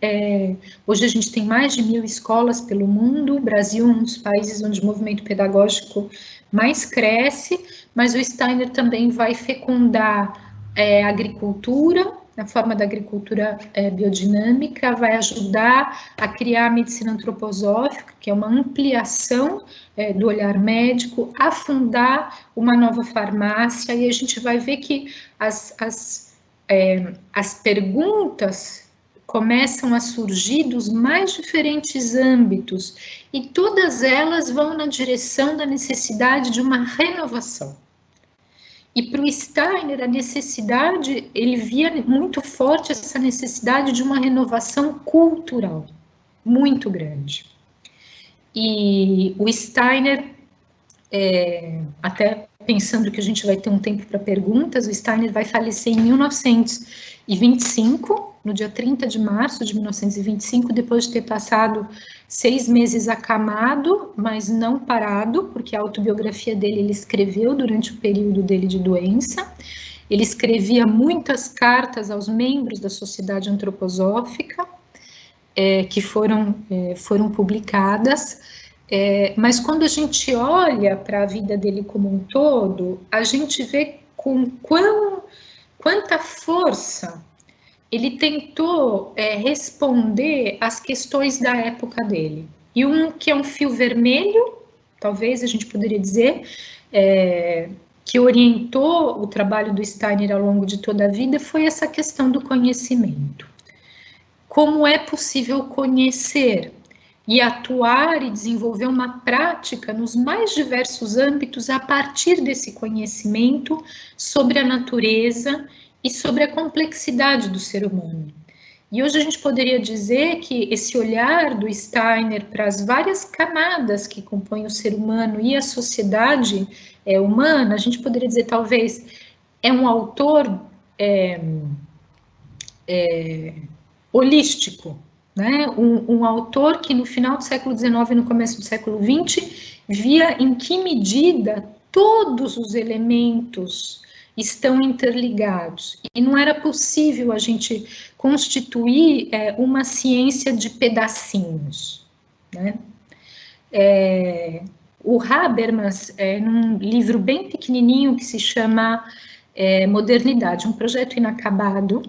Hoje a gente tem mais de 1000 escolas pelo mundo, o Brasil é um dos países onde o movimento pedagógico mais cresce, mas o Steiner também vai fecundar a agricultura, na forma da agricultura biodinâmica, vai ajudar a criar a medicina antroposófica, que é uma ampliação do olhar médico, a fundar uma nova farmácia, e a gente vai ver que as perguntas começam a surgir dos mais diferentes âmbitos, e todas elas vão na direção da necessidade de uma renovação. E para o Steiner, a necessidade, ele via muito forte essa necessidade de uma renovação cultural, muito grande. E o Steiner, até pensando que a gente vai ter um tempo para perguntas, o Steiner vai falecer em 1925, no dia 30 de março de 1925, depois de ter passado 6 meses acamado, mas não parado, porque a autobiografia dele ele escreveu durante o período dele de doença. Ele escrevia muitas cartas aos membros da Sociedade Antroposófica, que foram publicadas, mas quando a gente olha para a vida dele como um todo, a gente vê com quanta força ele tentou responder às questões da época dele. E que é um fio vermelho, talvez a gente poderia dizer, que orientou o trabalho do Steiner ao longo de toda a vida, foi essa questão do conhecimento. Como é possível conhecer e atuar e desenvolver uma prática nos mais diversos âmbitos a partir desse conhecimento sobre a natureza e sobre a complexidade do ser humano. E hoje a gente poderia dizer que esse olhar do Steiner para as várias camadas que compõem o ser humano e a sociedade humana, a gente poderia dizer, talvez, é um autor holístico, né? Um autor que no final do século XIX e no começo do século XX via em que medida todos os elementos estão interligados, e não era possível a gente constituir uma ciência de pedacinhos, né? O Habermas, num livro bem pequenininho que se chama Modernidade, um projeto inacabado,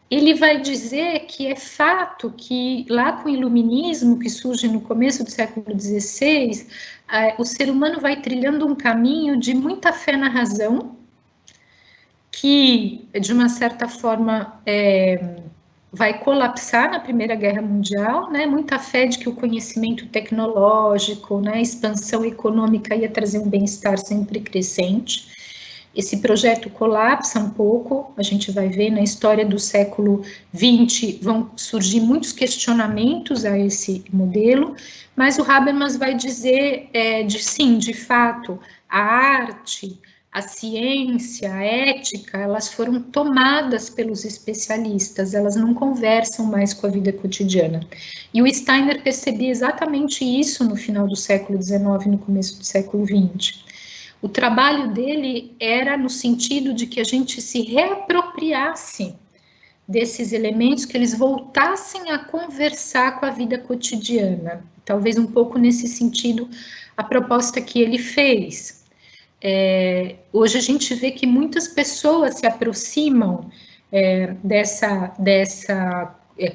ele vai dizer que é fato que lá com o iluminismo, que surge no começo do século XVI, o ser humano vai trilhando um caminho de muita fé na razão, que, de uma certa forma, vai colapsar na Primeira Guerra Mundial, né? Muita fé de que o conhecimento tecnológico, né, a expansão econômica ia trazer um bem-estar sempre crescente. Esse projeto colapsa um pouco, a gente vai ver na história do século XX, vão surgir muitos questionamentos a esse modelo, mas o Habermas vai dizer, sim, de fato, a arte, a ciência, a ética, elas foram tomadas pelos especialistas, elas não conversam mais com a vida cotidiana. E o Steiner percebia exatamente isso no final do século XIX e no começo do século XX. O trabalho dele era no sentido de que a gente se reapropriasse desses elementos, que eles voltassem a conversar com a vida cotidiana. Talvez um pouco nesse sentido a proposta que ele fez. Hoje a gente vê que muitas pessoas se aproximam dessa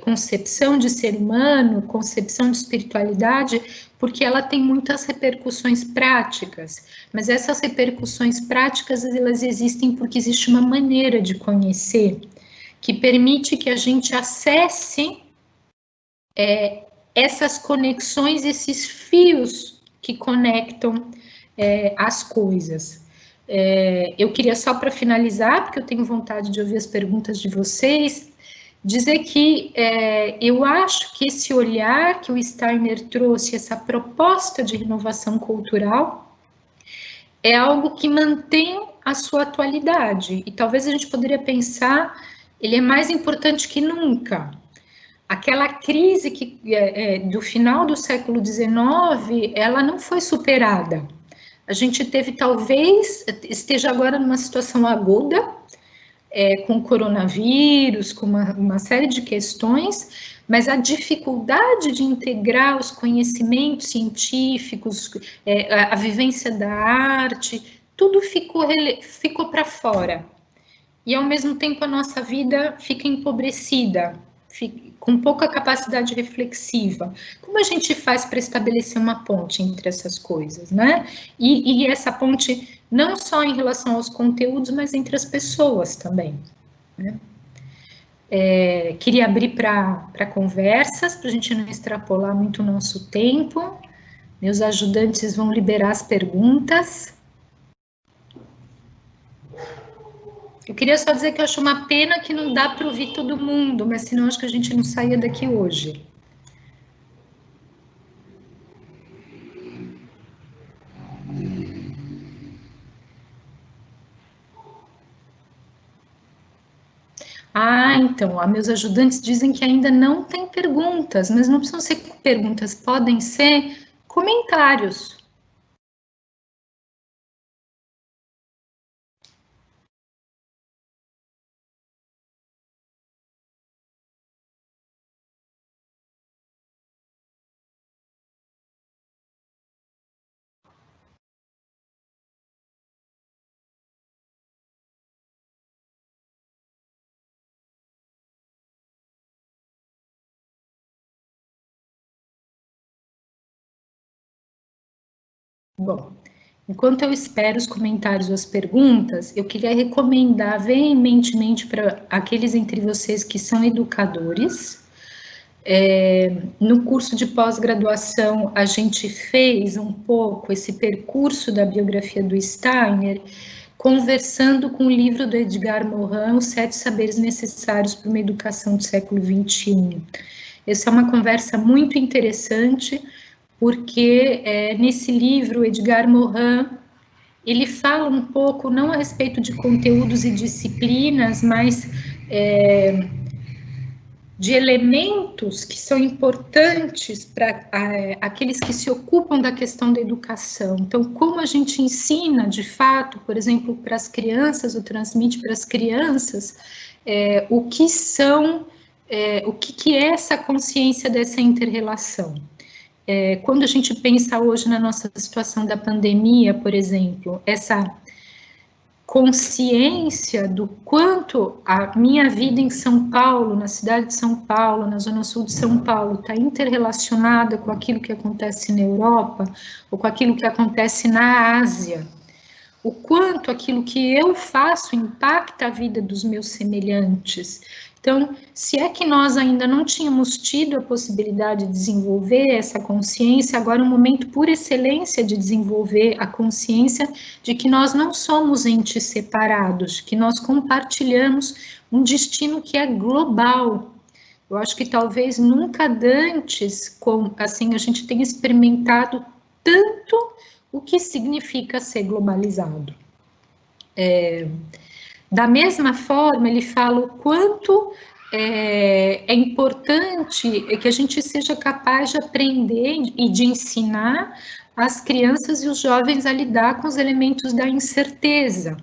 concepção de ser humano, concepção de espiritualidade, porque ela tem muitas repercussões práticas, mas essas repercussões práticas, elas existem porque existe uma maneira de conhecer, que permite que a gente acesse essas conexões, esses fios que conectam as coisas. Eu queria só para finalizar, porque eu tenho vontade de ouvir as perguntas de vocês, dizer que eu acho que esse olhar que o Steiner trouxe, essa proposta de renovação cultural, é algo que mantém a sua atualidade, e talvez a gente poderia pensar, ele é mais importante que nunca. Aquela crise do final do século XIX, ela não foi superada. A gente talvez esteja agora numa situação aguda, com o coronavírus, com uma série de questões, mas a dificuldade de integrar os conhecimentos científicos, a vivência da arte, tudo ficou para fora. E, ao mesmo tempo, a nossa vida fica empobrecida, com pouca capacidade reflexiva. Como a gente faz para estabelecer uma ponte entre essas coisas, né? E essa ponte não só em relação aos conteúdos, mas entre as pessoas também, né? Queria abrir para conversas, para a gente não extrapolar muito o nosso tempo. Meus ajudantes vão liberar as perguntas. Eu queria só dizer que eu acho uma pena que não dá para ouvir todo mundo, mas senão acho que a gente não saía daqui hoje. Então, meus ajudantes dizem que ainda não tem perguntas, mas não precisam ser perguntas, podem ser comentários. Bom, enquanto eu espero os comentários ou as perguntas, eu queria recomendar veementemente para aqueles entre vocês que são educadores. No curso de pós-graduação, a gente fez um pouco esse percurso da biografia do Steiner, conversando com o livro do Edgar Morin, Os 7 Saberes Necessários para uma Educação do Século XXI. Essa é uma conversa muito interessante, porque nesse livro, Edgar Morin, ele fala um pouco, não a respeito de conteúdos e disciplinas, mas de elementos que são importantes para aqueles que se ocupam da questão da educação. Então, como a gente ensina, de fato, por exemplo, para as crianças, ou transmite para as crianças, o que é essa consciência dessa inter-relação. Quando a gente pensa hoje na nossa situação da pandemia, por exemplo, essa consciência do quanto a minha vida em São Paulo, na cidade de São Paulo, na zona sul de São Paulo, está interrelacionada com aquilo que acontece na Europa, ou com aquilo que acontece na Ásia, o quanto aquilo que eu faço impacta a vida dos meus semelhantes. Então, se é que nós ainda não tínhamos tido a possibilidade de desenvolver essa consciência, agora é um momento por excelência de desenvolver a consciência de que nós não somos entes separados, que nós compartilhamos um destino que é global. Eu acho que talvez nunca antes, assim, a gente tenha experimentado tanto o que significa ser globalizado. Da mesma forma, ele fala o quanto é importante que a gente seja capaz de aprender e de ensinar as crianças e os jovens a lidar com os elementos da incerteza.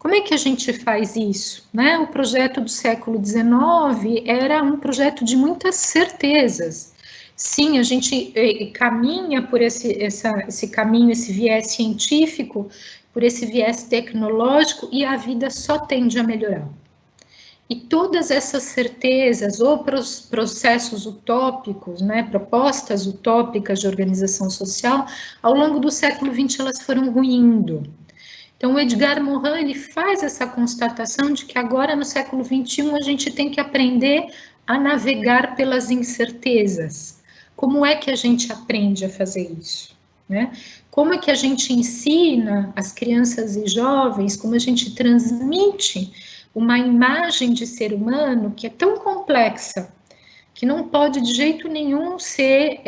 Como é que a gente faz isso, né? O projeto do século XIX era um projeto de muitas certezas. Sim, a gente caminha por esse caminho, esse viés científico, por esse viés tecnológico, e a vida só tende a melhorar. E todas essas certezas ou processos utópicos, né, propostas utópicas de organização social, ao longo do século XX elas foram ruindo. Então, o Edgar Morin, ele faz essa constatação de que agora, no século XXI, a gente tem que aprender a navegar pelas incertezas. Como é que a gente aprende a fazer isso, né? Como é que a gente ensina as crianças e jovens, como a gente transmite uma imagem de ser humano que é tão complexa, que não pode de jeito nenhum ser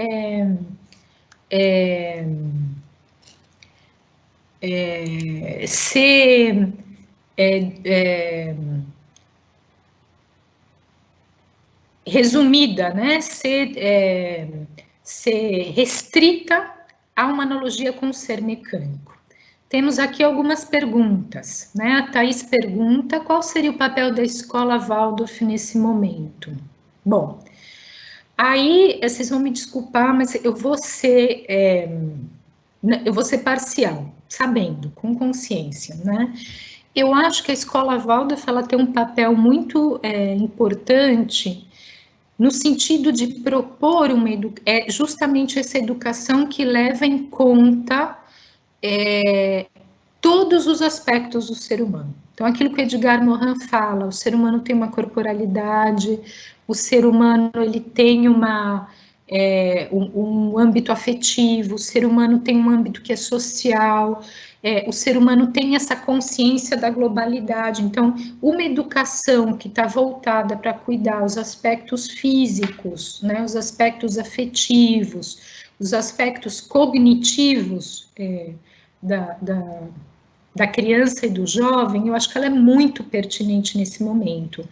resumida, né? Ser restrita a uma analogia com o ser mecânico. Temos aqui algumas perguntas, né? A Thaís pergunta qual seria o papel da escola Waldorf nesse momento. Bom, aí vocês vão me desculpar, mas eu vou ser parcial, sabendo, com consciência, né? Eu acho que a escola Waldorf ela tem um papel muito importante no sentido de propor justamente essa educação que leva em conta todos os aspectos do ser humano. Então, aquilo que Edgar Morin fala, o ser humano tem uma corporalidade, o ser humano ele tem um âmbito afetivo, o ser humano tem um âmbito que é social, o ser humano tem essa consciência da globalidade. Então, uma educação que está voltada para cuidar os aspectos físicos, né, os aspectos afetivos, os aspectos cognitivos da criança e do jovem, eu acho que ela é muito pertinente nesse momento.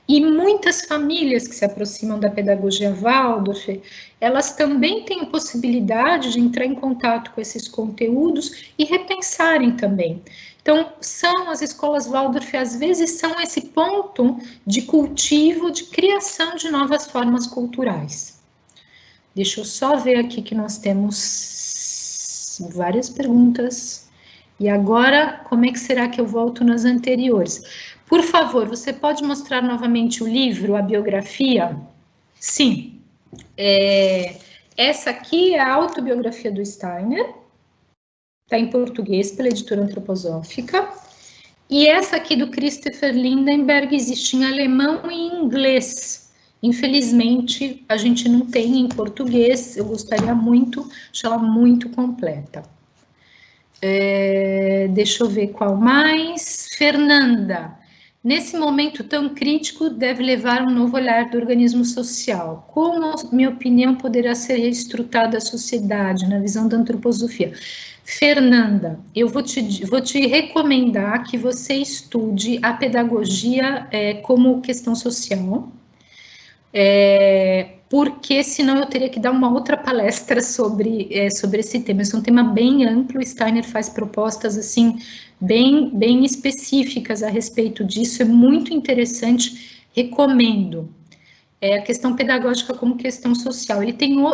E muitas famílias que se aproximam da pedagogia Waldorf, elas também têm a possibilidade de entrar em contato com esses conteúdos e repensarem também. Então, as escolas Waldorf, às vezes, são esse ponto de cultivo, de criação de novas formas culturais. Deixa eu só ver aqui que nós temos várias perguntas. E agora, como é que será que eu volto nas anteriores? Por favor, você pode mostrar novamente o livro, a biografia? Sim. Essa aqui é a autobiografia do Steiner. Está em português pela editora antroposófica. E essa aqui do Christopher Lindenberg existe em alemão e em inglês. Infelizmente, a gente não tem em português. Eu gostaria muito, acho ela muito completa. Deixa eu ver qual mais. Fernanda, nesse momento tão crítico, deve levar um novo olhar do organismo social. Como, minha opinião, poderá ser reestruturada a sociedade na visão da antroposofia? Fernanda, eu vou te recomendar que você estude a pedagogia como questão social, porque senão eu teria que dar uma outra palestra sobre esse tema. Esse é um tema bem amplo, o Steiner faz propostas assim, bem específicas a respeito disso, é muito interessante, recomendo. A questão pedagógica como questão social.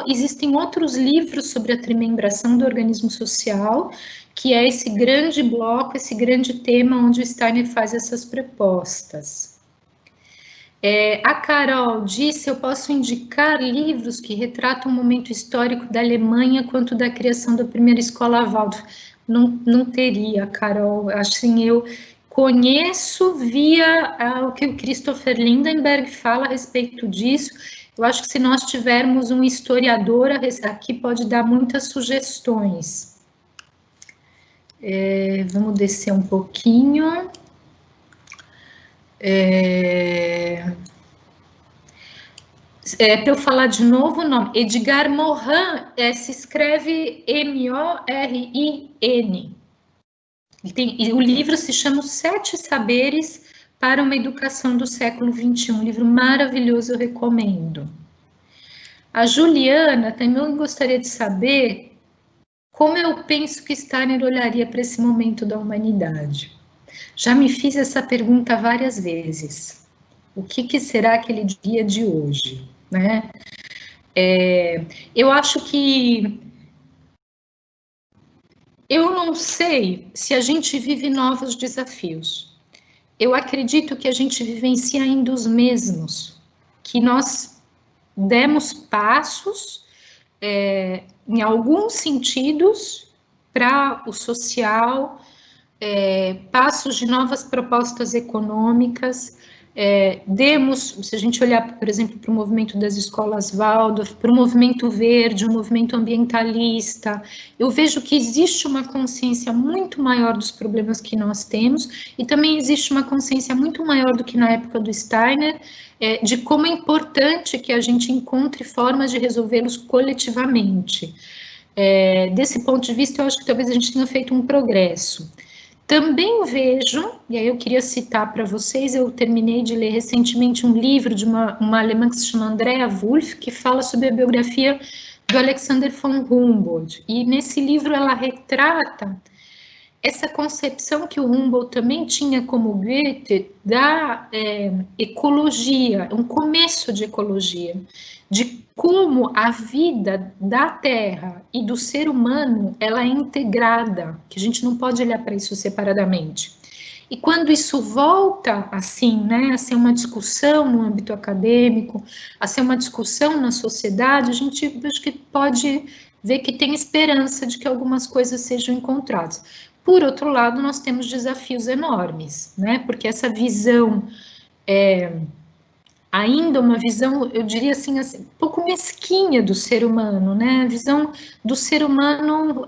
Existem outros livros sobre a trimembração do organismo social, que é esse grande bloco, esse grande tema onde o Steiner faz essas propostas. A Carol disse, eu posso indicar livros que retratam o momento histórico da Alemanha quanto da criação da primeira escola Waldorf. Não teria, Carol, assim, eu conheço via o que o Christopher Lindenberg fala a respeito disso. Eu acho que se nós tivermos um historiador aqui pode dar muitas sugestões. Vamos descer um pouquinho. Para eu falar de novo o nome, Edgar Morin, se escreve M-O-R-I-N. O livro se chama Os 7 Saberes para uma Educação do Século XXI, um livro maravilhoso, eu recomendo. A Juliana também gostaria de saber como eu penso que Steiner olharia para esse momento da humanidade. Já me fiz essa pergunta várias vezes. O que será aquele dia de hoje, né? Eu acho que eu não sei se a gente vive novos desafios. Eu acredito que a gente vivencia ainda os mesmos, que nós demos passos, em alguns sentidos, para o social, passos de novas propostas econômicas, demos, se a gente olhar, por exemplo, para o movimento das escolas Waldorf, para o movimento verde, o movimento ambientalista, eu vejo que existe uma consciência muito maior dos problemas que nós temos, e também existe uma consciência muito maior do que na época do Steiner, de como é importante que a gente encontre formas de resolvê-los coletivamente. Desse ponto de vista, eu acho que talvez a gente tenha feito um progresso. Também vejo, e aí eu queria citar para vocês, eu terminei de ler recentemente um livro de uma alemã que se chama Andrea Wulf, que fala sobre a biografia do Alexander von Humboldt, e nesse livro ela retrata essa concepção que o Humboldt também tinha como Goethe da ecologia, um começo de ecologia, de como a vida da Terra e do ser humano, ela é integrada, que a gente não pode olhar para isso separadamente. E quando isso volta, assim, né, a ser uma discussão no âmbito acadêmico, a ser uma discussão na sociedade, a gente acho que pode ver que tem esperança de que algumas coisas sejam encontradas. Por outro lado, nós temos desafios enormes, né, porque essa visão ainda uma visão, eu diria assim, um pouco mesquinha do ser humano, né? A visão do ser humano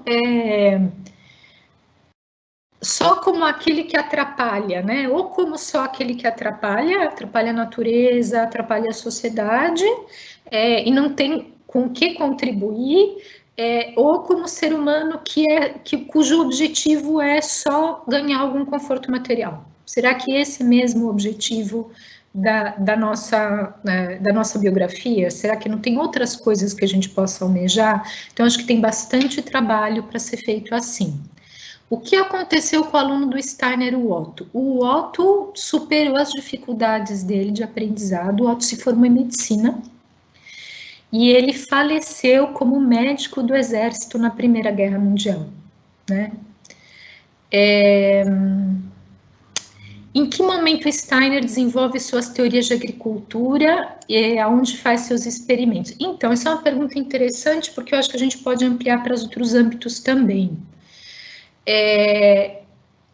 só como aquele que atrapalha, né? Ou como só aquele que atrapalha a natureza, atrapalha a sociedade, e não tem com o que contribuir, ou como ser humano cujo objetivo é só ganhar algum conforto material. Será que esse mesmo objetivo da nossa biografia? Será que não tem outras coisas que a gente possa almejar? Então, acho que tem bastante trabalho para ser feito assim. O que aconteceu com o aluno do Steiner, o Otto? O Otto superou as dificuldades dele de aprendizado, o Otto se formou em medicina, e ele faleceu como médico do exército na Primeira Guerra Mundial, né? Em que momento Steiner desenvolve suas teorias de agricultura e aonde faz seus experimentos? Então, essa é uma pergunta interessante, porque eu acho que a gente pode ampliar para os outros âmbitos também.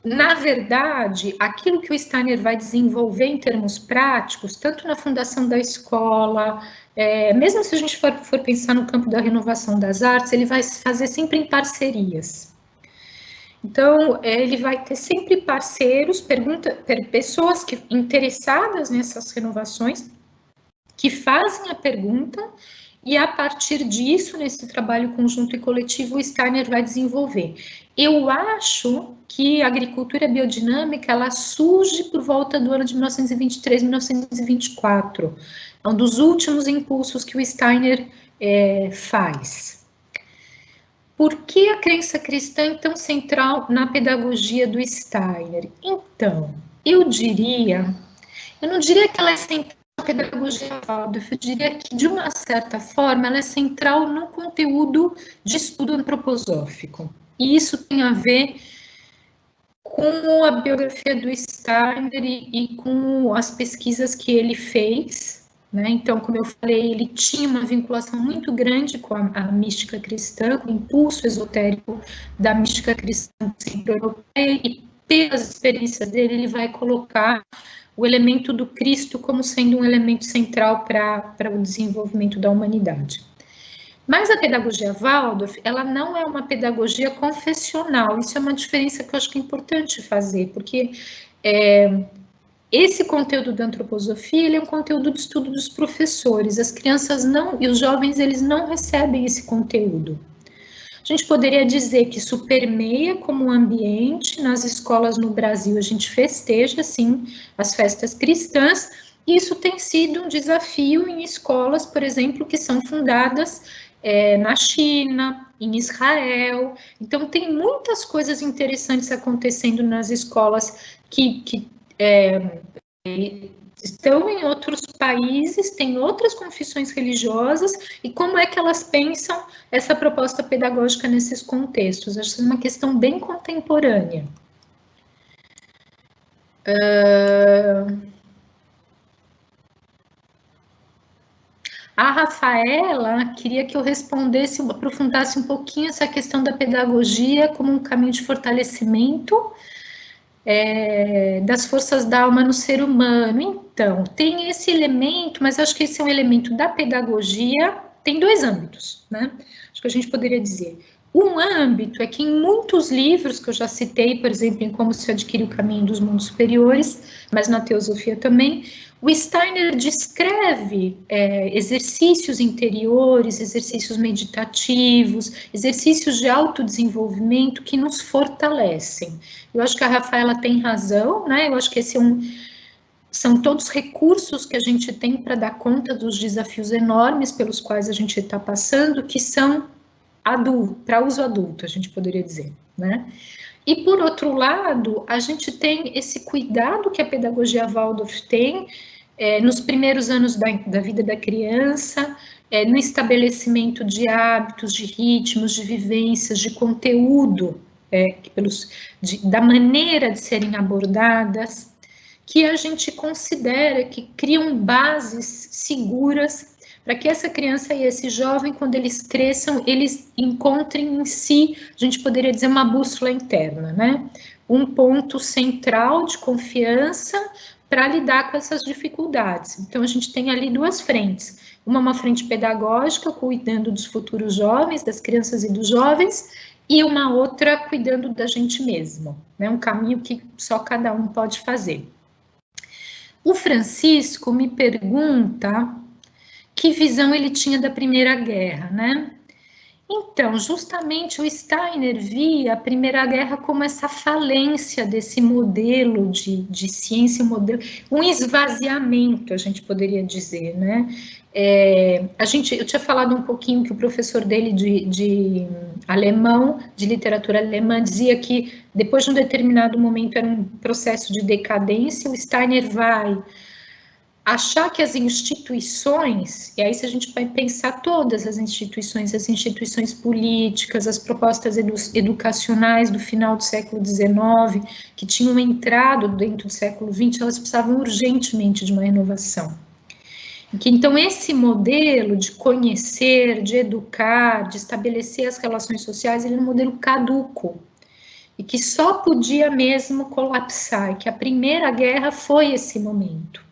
Na verdade, aquilo que o Steiner vai desenvolver em termos práticos, tanto na fundação da escola, mesmo se a gente for pensar no campo da renovação das artes, ele vai fazer sempre em parcerias. Então, ele vai ter sempre parceiros, pessoas interessadas nessas renovações, que fazem a pergunta, e a partir disso, nesse trabalho conjunto e coletivo, o Steiner vai desenvolver. Eu acho que a agricultura biodinâmica, ela surge por volta do ano de 1923, 1924. É um dos últimos impulsos que o Steiner faz. Por que a crença cristã é tão central na pedagogia do Steiner? Então, eu não diria que ela é central na pedagogia Waldorf, eu diria que, de uma certa forma, ela é central no conteúdo de estudo antroposófico. E isso tem a ver com a biografia do Steiner e com as pesquisas que ele fez, né? Então, como eu falei, ele tinha uma vinculação muito grande com a mística cristã, com o impulso esotérico da mística cristã centro-europeia, e pelas experiências dele, ele vai colocar o elemento do Cristo como sendo um elemento central para o desenvolvimento da humanidade. Mas a pedagogia Waldorf, ela não é uma pedagogia confessional, isso é uma diferença que eu acho que é importante fazer, porque esse conteúdo da antroposofia, ele é um conteúdo de estudo dos professores, as crianças não, e os jovens, eles não recebem esse conteúdo. A gente poderia dizer que isso permeia como ambiente nas escolas no Brasil, a gente festeja, sim, as festas cristãs, e isso tem sido um desafio em escolas, por exemplo, que são fundadas na China, em Israel. Então, tem muitas coisas interessantes acontecendo nas escolas que estão em outros países, têm outras confissões religiosas, e como é que elas pensam essa proposta pedagógica nesses contextos. Acho que é uma questão bem contemporânea. A Rafaela queria que eu respondesse, aprofundasse um pouquinho essa questão da pedagogia como um caminho de fortalecimento das forças da alma no ser humano. Então, tem esse elemento, mas acho que esse é um elemento da pedagogia, tem dois âmbitos, né? Acho que a gente poderia dizer. Um âmbito é que em muitos livros que eu já citei, por exemplo, em Como se adquire o caminho dos mundos superiores, mas na teosofia também, o Steiner descreve exercícios interiores, exercícios meditativos, exercícios de autodesenvolvimento que nos fortalecem. Eu acho que a Rafaela tem razão, né? Eu acho que esse são todos recursos que a gente tem para dar conta dos desafios enormes pelos quais a gente está passando, que são para uso adulto, a gente poderia dizer, né? E, por outro lado, a gente tem esse cuidado que a pedagogia Waldorf tem nos primeiros anos da vida da criança, no estabelecimento de hábitos, de ritmos, de vivências, de conteúdo, da maneira de serem abordadas, que a gente considera que criam bases seguras para que essa criança e esse jovem, quando eles cresçam, eles encontrem em si, a gente poderia dizer, uma bússola interna, né? Um ponto central de confiança para lidar com essas dificuldades. Então, a gente tem ali duas frentes. Uma frente pedagógica, cuidando dos futuros jovens, das crianças e dos jovens, e uma outra cuidando da gente mesmo, né? Um caminho que só cada um pode fazer. O Francisco me pergunta que visão ele tinha da Primeira Guerra, né? Então, justamente o Steiner via a Primeira Guerra como essa falência desse modelo de ciência, um esvaziamento, a gente poderia dizer, né? Eu tinha falado um pouquinho que o professor dele de alemão, de literatura alemã, dizia que depois de um determinado momento era um processo de decadência, o Steiner vai achar que as instituições, e aí se a gente vai pensar todas as instituições políticas, as propostas educacionais do final do século XIX, que tinham entrado dentro do século XX, elas precisavam urgentemente de uma renovação. Então, esse modelo de conhecer, de educar, de estabelecer as relações sociais, ele é um modelo caduco, e que só podia mesmo colapsar, e que a Primeira Guerra foi esse momento.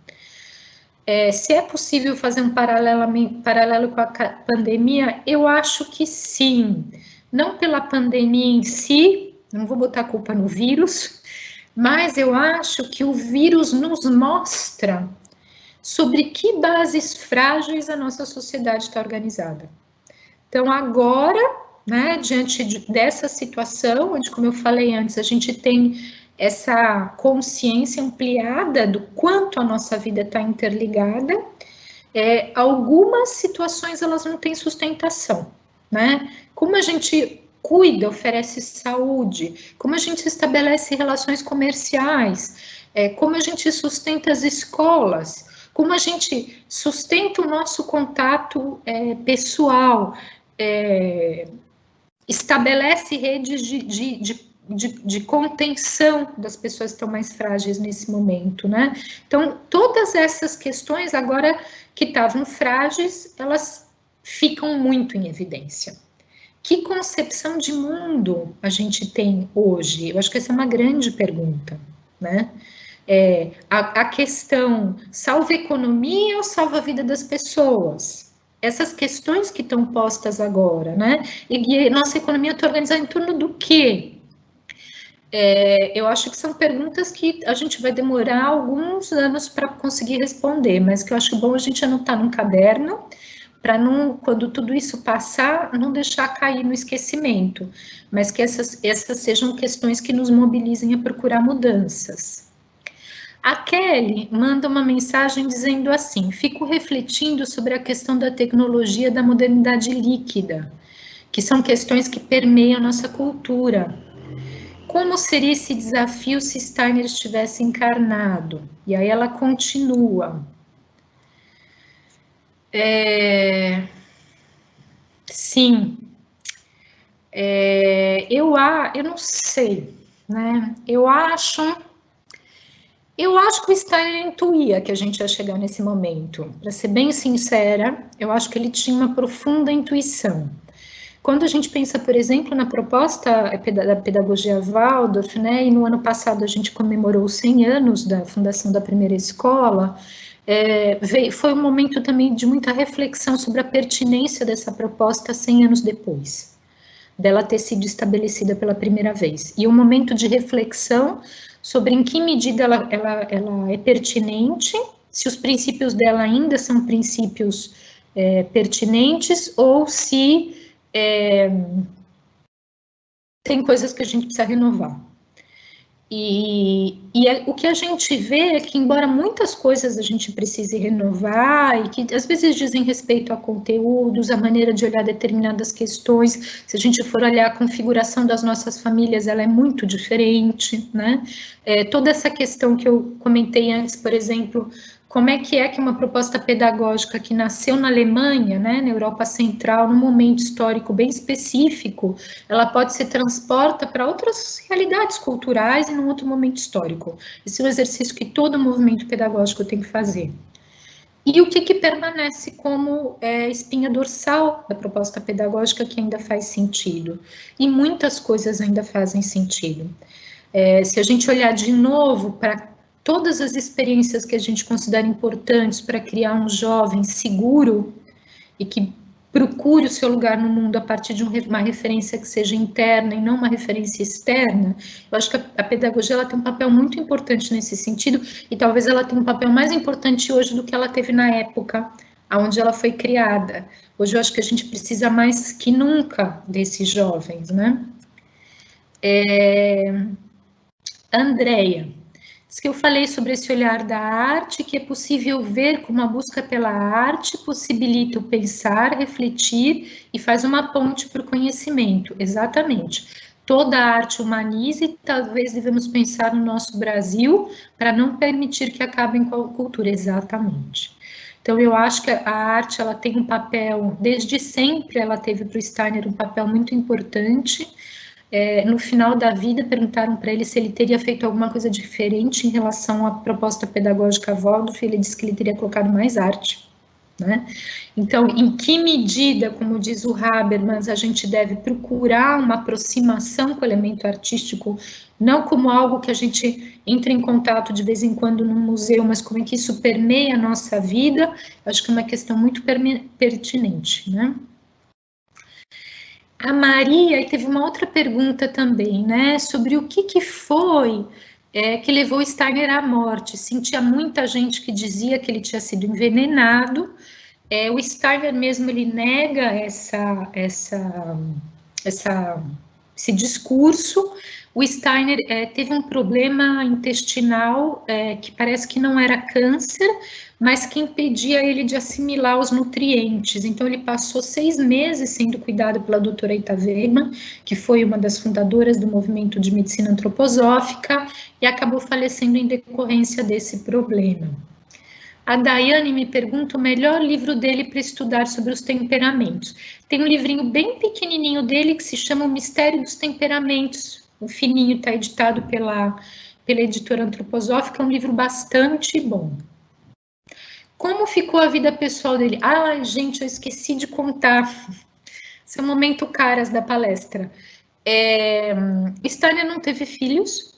Se é possível fazer um paralelo com a pandemia, eu acho que sim. Não pela pandemia em si, não vou botar a culpa no vírus, mas eu acho que o vírus nos mostra sobre que bases frágeis a nossa sociedade está organizada. Então, agora, né, diante dessa situação, onde, como eu falei antes, a gente tem essa consciência ampliada do quanto a nossa vida está interligada, algumas situações elas não têm sustentação, né? Como a gente cuida, oferece saúde, como a gente estabelece relações comerciais, como a gente sustenta as escolas, como a gente sustenta o nosso contato pessoal, estabelece redes de contenção das pessoas que estão mais frágeis nesse momento, né? Então, todas essas questões agora que estavam frágeis, elas ficam muito em evidência. Que concepção de mundo a gente tem hoje? Eu acho que essa é uma grande pergunta, né? A questão, salva a economia ou salva a vida das pessoas? Essas questões que estão postas agora, né? E nossa economia está organizada em torno do quê? Eu acho que são perguntas que a gente vai demorar alguns anos para conseguir responder, mas que eu acho bom a gente anotar num caderno, para não, quando tudo isso passar, não deixar cair no esquecimento, mas que essas sejam questões que nos mobilizem a procurar mudanças. A Kelly manda uma mensagem dizendo assim: fico refletindo sobre a questão da tecnologia da modernidade líquida, que são questões que permeiam nossa cultura. Como seria esse desafio se Steiner estivesse encarnado? E aí ela continua. Sim, eu não sei, né? Eu acho que o Steiner intuía que a gente ia chegar nesse momento. Para ser bem sincera, eu acho que ele tinha uma profunda intuição. Quando a gente pensa, por exemplo, na proposta da pedagogia Waldorf, né, e no ano passado a gente comemorou os 100 anos da fundação da primeira escola, foi um momento também de muita reflexão sobre a pertinência dessa proposta 100 anos depois, dela ter sido estabelecida pela primeira vez. E um momento de reflexão sobre em que medida ela é pertinente, se os princípios dela ainda são princípios pertinentes, ou se tem coisas que a gente precisa renovar. O que a gente vê é que, embora muitas coisas a gente precise renovar, e que às vezes dizem respeito a conteúdos, a maneira de olhar determinadas questões, se a gente for olhar a configuração das nossas famílias, ela é muito diferente, né? Toda essa questão que eu comentei antes, por exemplo, como é que uma proposta pedagógica que nasceu na Alemanha, né, na Europa Central, num momento histórico bem específico, ela pode se transporta para outras realidades culturais e num outro momento histórico. Esse é o exercício que todo movimento pedagógico tem que fazer. E o que permanece como espinha dorsal da proposta pedagógica que ainda faz sentido? E muitas coisas ainda fazem sentido. Se a gente olhar de novo para todas as experiências que a gente considera importantes para criar um jovem seguro e que procure o seu lugar no mundo a partir de uma referência que seja interna e não uma referência externa, eu acho que a pedagogia ela tem um papel muito importante nesse sentido, e talvez ela tenha um papel mais importante hoje do que ela teve na época onde ela foi criada. Hoje eu acho que a gente precisa mais que nunca desses jovens, né? Andréia, diz que eu falei sobre esse olhar da arte, que é possível ver como a busca pela arte possibilita o pensar, refletir e faz uma ponte para o conhecimento. Exatamente. Toda a arte humaniza e talvez devemos pensar no nosso Brasil para não permitir que acabem com a cultura. Exatamente. Então, eu acho que a arte ela tem um papel, desde sempre ela teve para o Steiner um papel muito importante. No final da vida, perguntaram para ele se ele teria feito alguma coisa diferente em relação à proposta pedagógica Waldorf, e ele disse que ele teria colocado mais arte, né? Então, em que medida, como diz o Habermas, a gente deve procurar uma aproximação com o elemento artístico, não como algo que a gente entra em contato de vez em quando num museu, mas como é que isso permeia a nossa vida, acho que é uma questão muito pertinente, né? A Maria, e teve uma outra pergunta também, né, sobre o que foi que levou Steiner à morte. Sentia muita gente que dizia que ele tinha sido envenenado. O Steiner mesmo, ele nega esse discurso. O Steiner teve um problema intestinal que parece que não era câncer, mas que impedia ele de assimilar os nutrientes. Então, ele passou 6 meses sendo cuidado pela doutora Ita Weidmann, que foi uma das fundadoras do movimento de medicina antroposófica, e acabou falecendo em decorrência desse problema. A Daiane me pergunta o melhor livro dele para estudar sobre os temperamentos. Tem um livrinho bem pequenininho dele que se chama O Mistério dos Temperamentos. O fininho, está editado pela editora antroposófica, é um livro bastante bom. Como ficou a vida pessoal dele? Ai, gente, eu esqueci de contar. Esse é o momento caras da palestra. Steiner não teve filhos,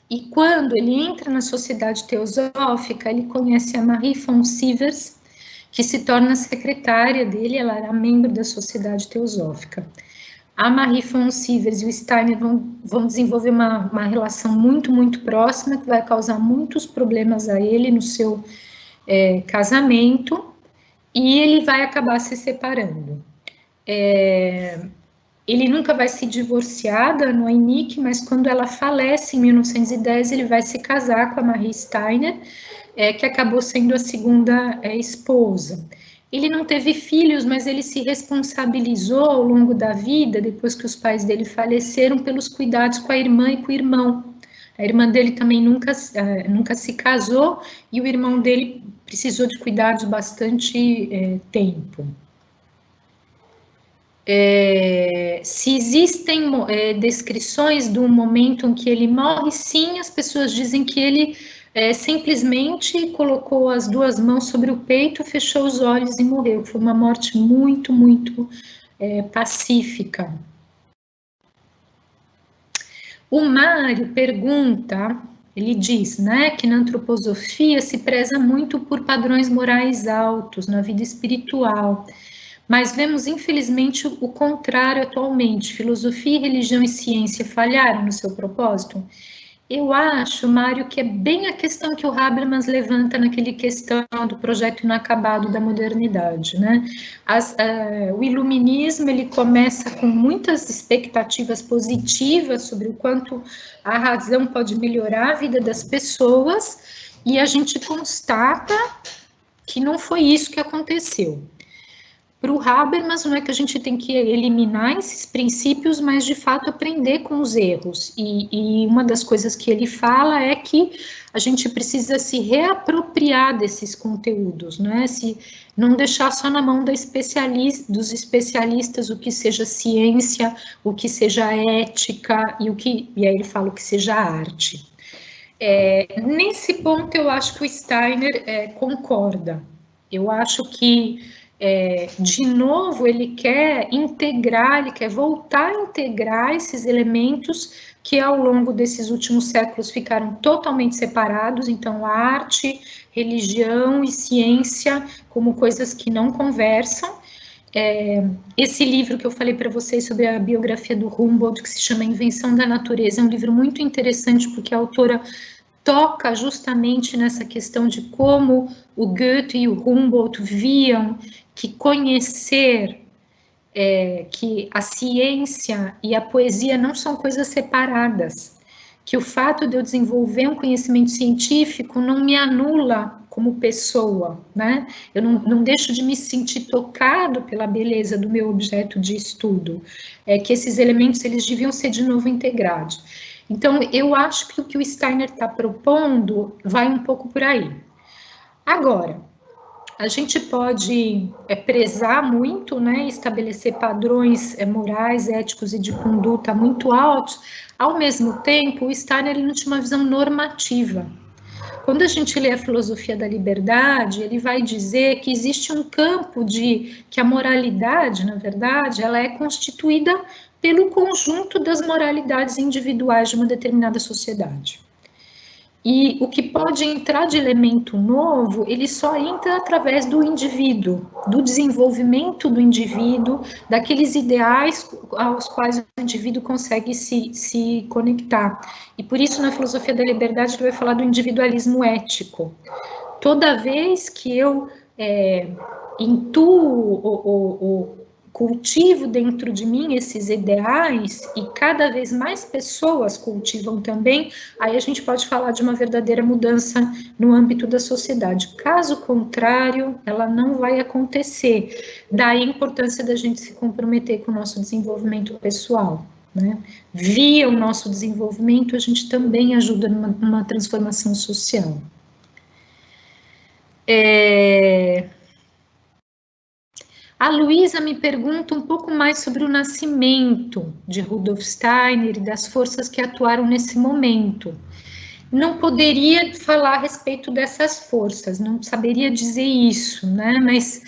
e quando ele entra na Sociedade Teosófica, ele conhece a Marie von Sievers, que se torna secretária dele, ela era membro da Sociedade Teosófica. A Marie von Sievers e o Steiner vão desenvolver uma relação muito, muito próxima, que vai causar muitos problemas a ele no seu casamento, e ele vai acabar se separando. Ele nunca vai se divorciar da Noemick, mas quando ela falece em 1910, ele vai se casar com a Marie Steiner, que acabou sendo a segunda esposa. Ele não teve filhos, mas ele se responsabilizou ao longo da vida, depois que os pais dele faleceram, pelos cuidados com a irmã e com o irmão. A irmã dele também nunca se casou, e o irmão dele precisou de cuidados bastante tempo. Se existem descrições do momento em que ele morre, sim, as pessoas dizem que ele simplesmente colocou as duas mãos sobre o peito, fechou os olhos e morreu. Foi uma morte muito, muito pacífica. O Mário pergunta, ele diz, né, que na antroposofia se preza muito por padrões morais altos na vida espiritual, mas vemos, infelizmente, o contrário atualmente. Filosofia, religião e ciência falharam no seu propósito? Eu acho, Mário, que é bem a questão que o Habermas levanta naquele questão do projeto inacabado da modernidade, né? O iluminismo, ele começa com muitas expectativas positivas sobre o quanto a razão pode melhorar a vida das pessoas, e a gente constata que não foi isso que aconteceu. Para o Habermas, não é que a gente tem que eliminar esses princípios, mas de fato aprender com os erros. E uma das coisas que ele fala é que a gente precisa se reapropriar desses conteúdos, né? Se não deixar só na mão dos especialistas o que seja ciência, o que seja ética e aí ele fala o que seja arte. Nesse ponto eu acho que o Steiner concorda. Eu acho que de novo, ele quer integrar, ele quer voltar a integrar esses elementos que ao longo desses últimos séculos ficaram totalmente separados, então arte, religião e ciência como coisas que não conversam. Esse livro que eu falei para vocês sobre a biografia do Humboldt, que se chama Invenção da Natureza, é um livro muito interessante porque a autora toca justamente nessa questão de como o Goethe e o Humboldt viam que conhecer, que a ciência e a poesia não são coisas separadas, que o fato de eu desenvolver um conhecimento científico não me anula como pessoa, né? Eu não deixo de me sentir tocado pela beleza do meu objeto de estudo, que esses elementos eles deviam ser de novo integrados. Então, eu acho que o que o Steiner está propondo vai um pouco por aí. Agora, a gente pode prezar muito, né, estabelecer padrões morais, éticos e de conduta muito altos, ao mesmo tempo, o Steiner ele não tinha uma visão normativa. Quando a gente lê a filosofia da liberdade, ele vai dizer que existe um campo que a moralidade, na verdade, ela é constituída pelo conjunto das moralidades individuais de uma determinada sociedade. E o que pode entrar de elemento novo, ele só entra através do indivíduo, do desenvolvimento do indivíduo, daqueles ideais aos quais o indivíduo consegue se conectar. E por isso, na filosofia da liberdade, ele vai falar do individualismo ético. Toda vez que eu intuo cultivo dentro de mim esses ideais, e cada vez mais pessoas cultivam também, aí a gente pode falar de uma verdadeira mudança no âmbito da sociedade. Caso contrário, ela não vai acontecer. Daí a importância da gente se comprometer com o nosso desenvolvimento pessoal, né? Via o nosso desenvolvimento, a gente também ajuda numa transformação social. A Luísa me pergunta um pouco mais sobre o nascimento de Rudolf Steiner e das forças que atuaram nesse momento. Não poderia falar a respeito dessas forças, não saberia dizer isso, né? Mas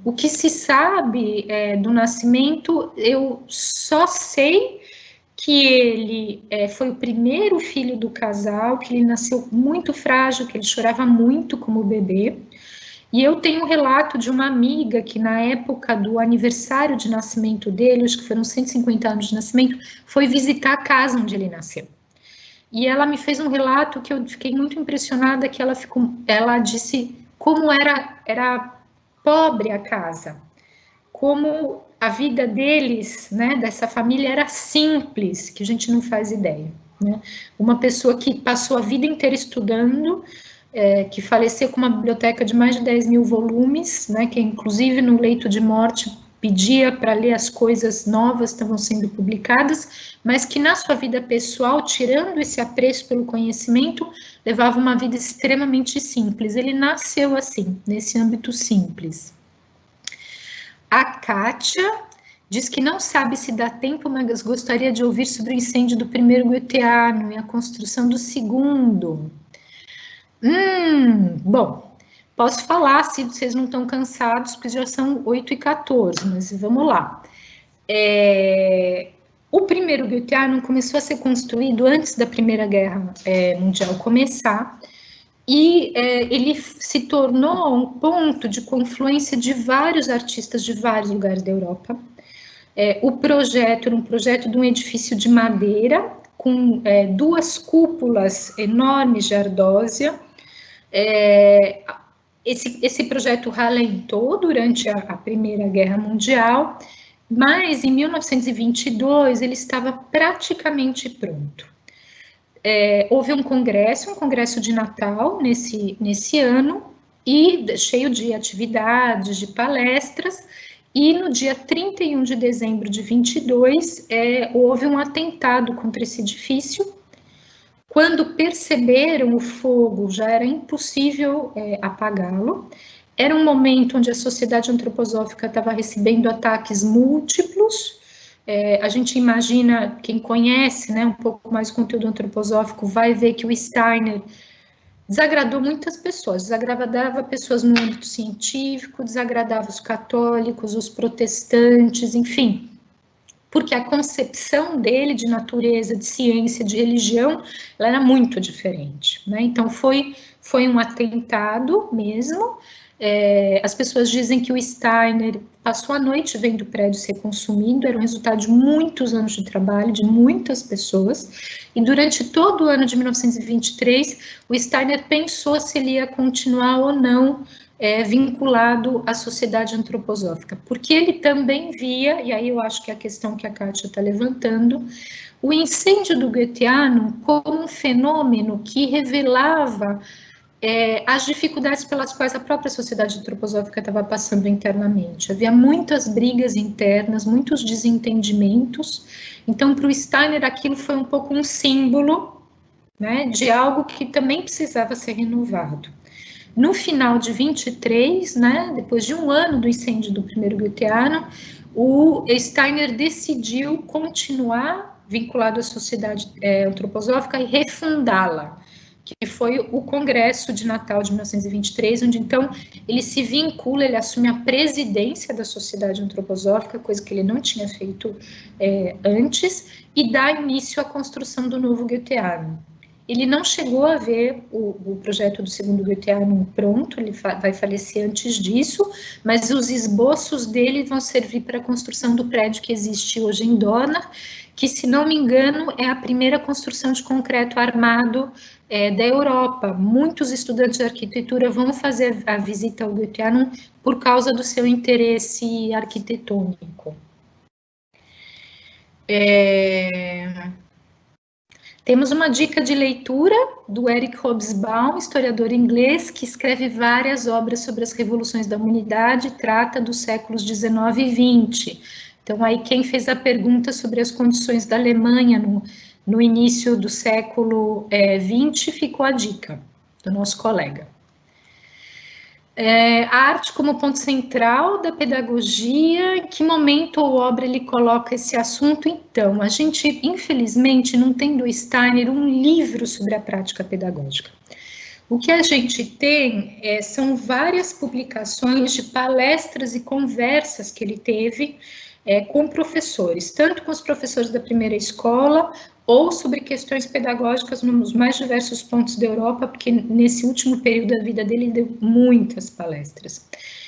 o que se sabe do nascimento, eu só sei que ele foi o primeiro filho do casal, que ele nasceu muito frágil, que ele chorava muito como bebê. E eu tenho um relato de uma amiga que, na época do aniversário de nascimento dele, acho que foram 150 anos de nascimento, foi visitar a casa onde ele nasceu. E ela me fez um relato que eu fiquei muito impressionada, que ela disse como era pobre a casa, como a vida deles, né, dessa família era simples, que a gente não faz ideia, né? Uma pessoa que passou a vida inteira estudando, que faleceu com uma biblioteca de mais de 10 mil volumes, né, que inclusive no leito de morte pedia para ler as coisas novas que estavam sendo publicadas, mas que na sua vida pessoal, tirando esse apreço pelo conhecimento, levava uma vida extremamente simples. Ele nasceu assim, nesse âmbito simples. A Kátia diz que não sabe se dá tempo, mas gostaria de ouvir sobre o incêndio do primeiro Goetheano e a construção do segundo. Bom, posso falar se vocês não estão cansados, porque já são 8h14, mas vamos lá. O primeiro Goetheano começou a ser construído antes da Primeira Guerra Mundial começar, e ele se tornou um ponto de confluência de vários artistas de vários lugares da Europa. O projeto era um projeto de um edifício de madeira, com 2 cúpulas enormes de ardósia. Esse projeto ralentou durante a Primeira Guerra Mundial, mas em 1922 ele estava praticamente pronto. Houve um congresso de Natal nesse ano, e cheio de atividades, de palestras, e no dia 31 de dezembro de 22, houve um atentado contra esse edifício. Quando perceberam o fogo, já era impossível apagá-lo. Era um momento onde a sociedade antroposófica estava recebendo ataques múltiplos. A gente imagina, quem conhece, né, um pouco mais o conteúdo antroposófico, vai ver que o Steiner desagradou muitas pessoas, desagradava pessoas no âmbito científico, desagradava os católicos, os protestantes, enfim, porque a concepção dele de natureza, de ciência, de religião, ela era muito diferente, né? Então foi um atentado mesmo. As pessoas dizem que o Steiner passou a noite vendo o prédio ser consumido, era um resultado de muitos anos de trabalho, de muitas pessoas, e durante todo o ano de 1923, o Steiner pensou se ele ia continuar ou não vinculado à sociedade antroposófica, porque ele também via, e aí eu acho que é a questão que a Kátia está levantando, o incêndio do Goetheano como um fenômeno que revelava as dificuldades pelas quais a própria sociedade antroposófica estava passando internamente. Havia muitas brigas internas, muitos desentendimentos. Então, para o Steiner, aquilo foi um pouco um símbolo, né, de algo que também precisava ser renovado. No final de 23, né, depois de um ano do incêndio do primeiro Goetheano, o Steiner decidiu continuar vinculado à sociedade antroposófica e refundá-la, que foi o Congresso de Natal de 1923, onde então ele se vincula, ele assume a presidência da Sociedade Antroposófica, coisa que ele não tinha feito antes, e dá início à construção do novo Goetheano. Ele não chegou a ver o projeto do segundo Goetheano pronto, ele vai falecer antes disso, mas os esboços dele vão servir para a construção do prédio que existe hoje em Dornach, que, se não me engano, é a primeira construção de concreto armado da Europa. Muitos estudantes de arquitetura vão fazer a visita ao Goetheano por causa do seu interesse arquitetônico. Temos uma dica de leitura do Eric Hobsbawm, historiador inglês, que escreve várias obras sobre as revoluções da humanidade, trata dos séculos 19 e 20. Então, aí quem fez a pergunta sobre as condições da Alemanha no início do século 20, ficou a dica do nosso colega. A arte como ponto central da pedagogia, em que momento ou obra ele coloca esse assunto? Então, a gente, infelizmente, não tem do Steiner um livro sobre a prática pedagógica. O que a gente tem são várias publicações de palestras e conversas que ele teve com professores, tanto com os professores da primeira escola, ou sobre questões pedagógicas nos mais diversos pontos da Europa, porque nesse último período da vida dele, ele deu muitas palestras.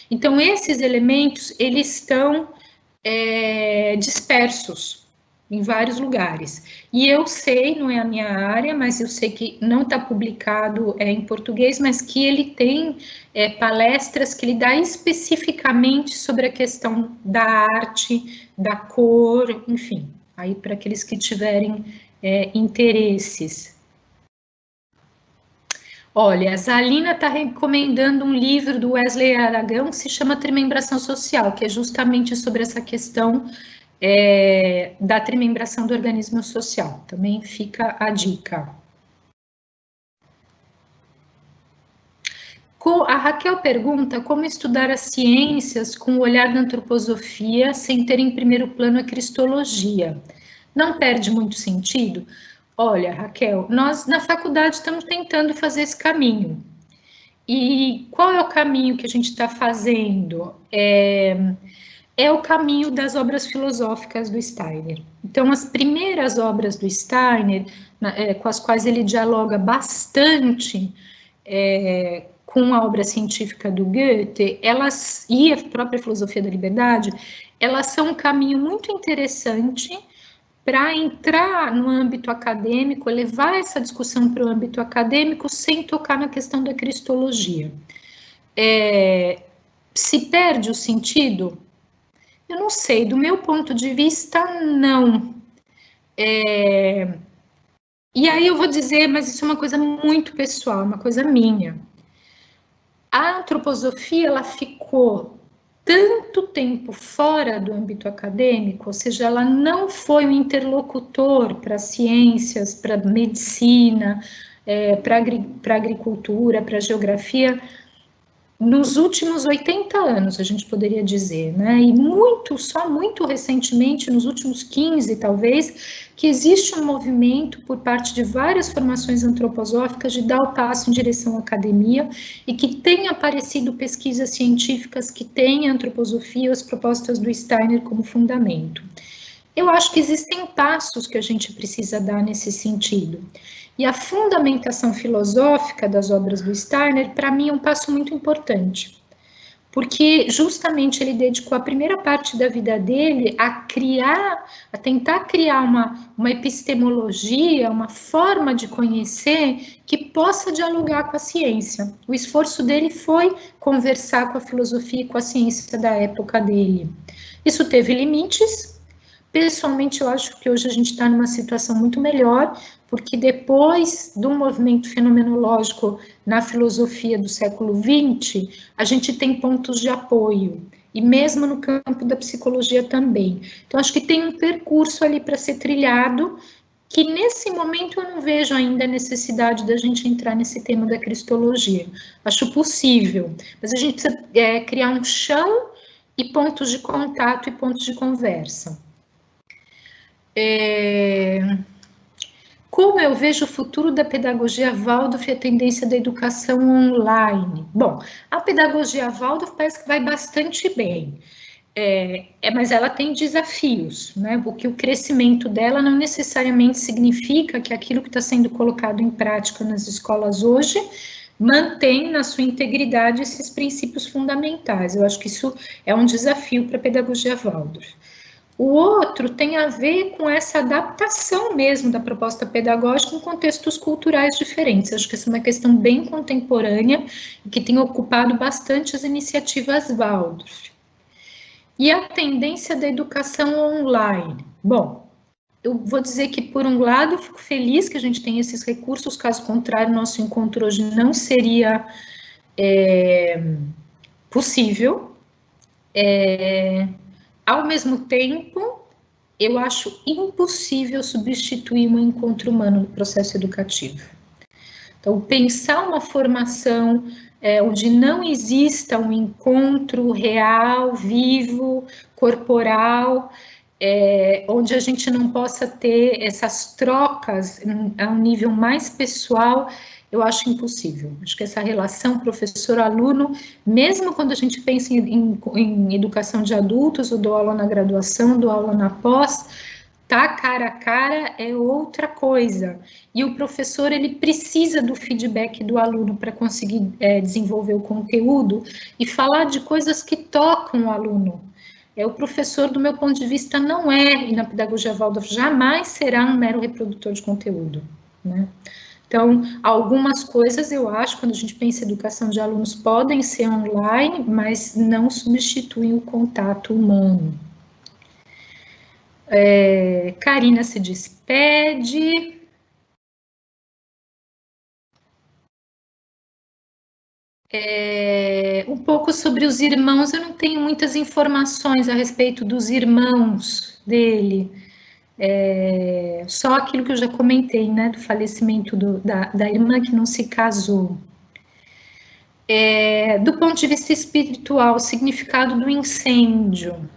Então, esses elementos, eles estão dispersos, em vários lugares. E eu sei, não é a minha área, mas eu sei que não está publicado em português, mas que ele tem palestras que ele dá especificamente sobre a questão da arte, da cor, enfim, aí para aqueles que tiverem interesses. Olha, a Zalina está recomendando um livro do Wesley Aragão que se chama Trimembração Social, que é justamente sobre essa questão da trimembração do organismo social. Também fica a dica. A Raquel pergunta como estudar as ciências com o olhar da antroposofia sem ter em primeiro plano a cristologia. Não perde muito sentido? Olha, Raquel, nós na faculdade estamos tentando fazer esse caminho. E qual é o caminho que a gente está fazendo? É o caminho das obras filosóficas do Steiner. Então, as primeiras obras do Steiner, com as quais ele dialoga bastante com a obra científica do Goethe, elas, e a própria filosofia da liberdade, elas são um caminho muito interessante para entrar no âmbito acadêmico, levar essa discussão para o âmbito acadêmico sem tocar na questão da cristologia. Se perde o sentido? Eu não sei, do meu ponto de vista, não. E aí eu vou dizer, mas isso é uma coisa muito pessoal, uma coisa minha. A antroposofia, ela ficou tanto tempo fora do âmbito acadêmico, ou seja, ela não foi um interlocutor para ciências, para medicina, para agricultura, para geografia, nos últimos 80 anos, a gente poderia dizer, né? E só muito recentemente, nos últimos 15 talvez, que existe um movimento por parte de várias formações antroposóficas de dar o passo em direção à academia e que tem aparecido pesquisas científicas que têm a antroposofia, as propostas do Steiner como fundamento. Eu acho que existem passos que a gente precisa dar nesse sentido. E a fundamentação filosófica das obras do Steiner, para mim, é um passo muito importante, porque justamente ele dedicou a primeira parte da vida dele a tentar criar uma epistemologia, uma forma de conhecer que possa dialogar com a ciência. O esforço dele foi conversar com a filosofia e com a ciência da época dele. Isso teve limites. Pessoalmente, eu acho que hoje a gente está numa situação muito melhor, porque depois do movimento fenomenológico na filosofia do século XX, a gente tem pontos de apoio, e mesmo no campo da psicologia também. Então, acho que tem um percurso ali para ser trilhado, que nesse momento eu não vejo ainda a necessidade da gente entrar nesse tema da cristologia. Acho possível, mas a gente precisa criar um chão e pontos de contato e pontos de conversa. Como eu vejo o futuro da pedagogia Waldorf e a tendência da educação online? Bom, a pedagogia Waldorf parece que vai bastante bem, mas ela tem desafios, né? Porque o crescimento dela não necessariamente significa que aquilo que está sendo colocado em prática nas escolas hoje mantém na sua integridade esses princípios fundamentais. Eu acho que isso é um desafio para a pedagogia Waldorf. O outro tem a ver com essa adaptação mesmo da proposta pedagógica em contextos culturais diferentes. Acho que essa é uma questão bem contemporânea e que tem ocupado bastante as iniciativas Waldorf. E a tendência da educação online. Bom, eu vou dizer que, por um lado, fico feliz que a gente tenha esses recursos, caso contrário, nosso encontro hoje não seria possível. Ao mesmo tempo, eu acho impossível substituir um encontro humano no processo educativo. Então, pensar uma formação onde não exista um encontro real, vivo, corporal, onde a gente não possa ter essas trocas a um nível mais pessoal, eu acho impossível. Acho que essa relação professor-aluno, mesmo quando a gente pensa em educação de adultos, eu dou aula na graduação, dou aula na pós, tá cara a cara é outra coisa. E o professor, ele precisa do feedback do aluno para conseguir desenvolver o conteúdo e falar de coisas que tocam o aluno. o professor, do meu ponto de vista, não é, e na pedagogia Waldorf jamais será um mero reprodutor de conteúdo, né? Então, algumas coisas eu acho, quando a gente pensa em educação de alunos, podem ser online, mas não substituem o contato humano. Karina se despede. Um pouco sobre os irmãos, eu não tenho muitas informações a respeito dos irmãos dele. Só aquilo que eu já comentei, né, do falecimento da irmã que não se casou. Do ponto de vista espiritual, o significado do incêndio,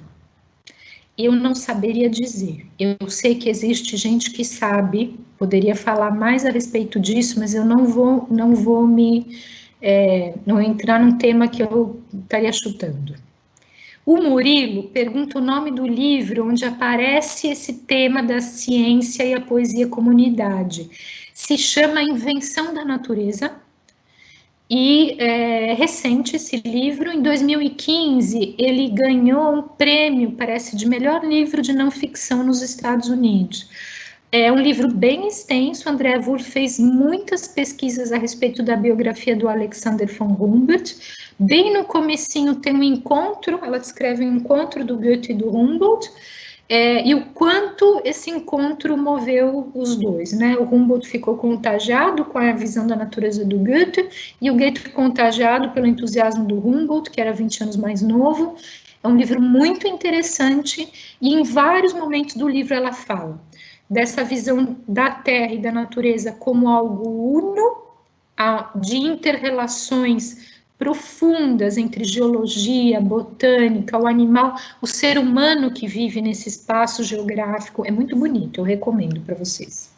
eu não saberia dizer. Eu sei que existe gente que sabe, poderia falar mais a respeito disso, mas eu não vou não entrar num tema que eu estaria chutando. O Murilo pergunta o nome do livro onde aparece esse tema da ciência e a poesia comunidade. Se chama Invenção da Natureza, e é recente esse livro. Em 2015, ele ganhou um prêmio, parece, de melhor livro de não ficção nos Estados Unidos. É um livro bem extenso. Andrea Wulf fez muitas pesquisas a respeito da biografia do Alexander von Humboldt. Bem no comecinho tem um encontro, ela descreve um encontro do Goethe e do Humboldt, e o quanto esse encontro moveu os dois, né? O Humboldt ficou contagiado com a visão da natureza do Goethe, e o Goethe ficou contagiado pelo entusiasmo do Humboldt, que era 20 anos mais novo. É um livro muito interessante, e em vários momentos do livro ela fala dessa visão da Terra e da natureza como algo uno, de inter-relações profundas entre geologia, botânica, o animal, o ser humano que vive nesse espaço geográfico. É muito bonito, eu recomendo para vocês.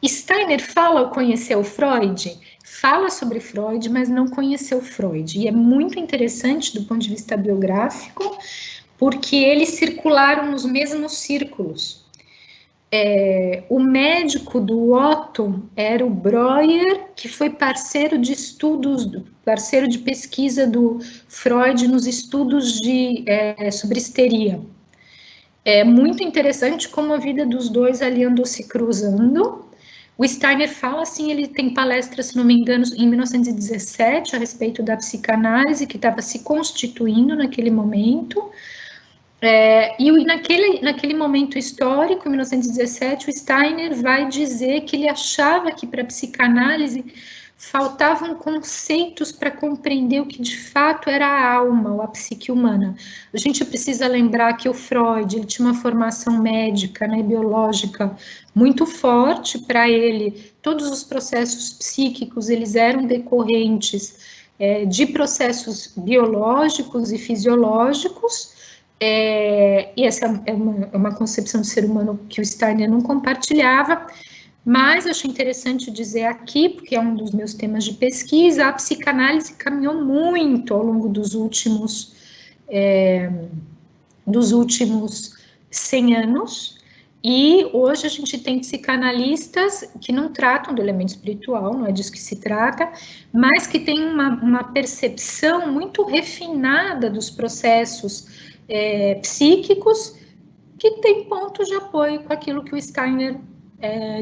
Steiner fala ou conheceu Freud? Fala sobre Freud, mas não conheceu Freud. E é muito interessante do ponto de vista biográfico, porque eles circularam nos mesmos círculos. O médico do Otto era o Breuer, que foi parceiro de estudos, parceiro de pesquisa do Freud nos estudos sobre histeria. É muito interessante como a vida dos dois ali andou se cruzando. O Steiner fala assim, ele tem palestra, se não me engano, em 1917, a respeito da psicanálise, que estava se constituindo naquele momento. E naquele momento histórico, em 1917, o Steiner vai dizer que ele achava que para a psicanálise faltavam conceitos para compreender o que de fato era a alma ou a psique humana. A gente precisa lembrar que o Freud, ele tinha uma formação médica, né, biológica muito forte. Para ele, todos os processos psíquicos, eles eram decorrentes de processos biológicos e fisiológicos. E essa é uma concepção de ser humano que o Steiner não compartilhava, mas eu achei interessante dizer aqui, porque é um dos meus temas de pesquisa, a psicanálise caminhou muito ao longo dos últimos 100 anos, e hoje a gente tem psicanalistas que não tratam do elemento espiritual, não é disso que se trata, mas que tem uma percepção muito refinada dos processos psíquicos, que tem pontos de apoio com aquilo que o Steiner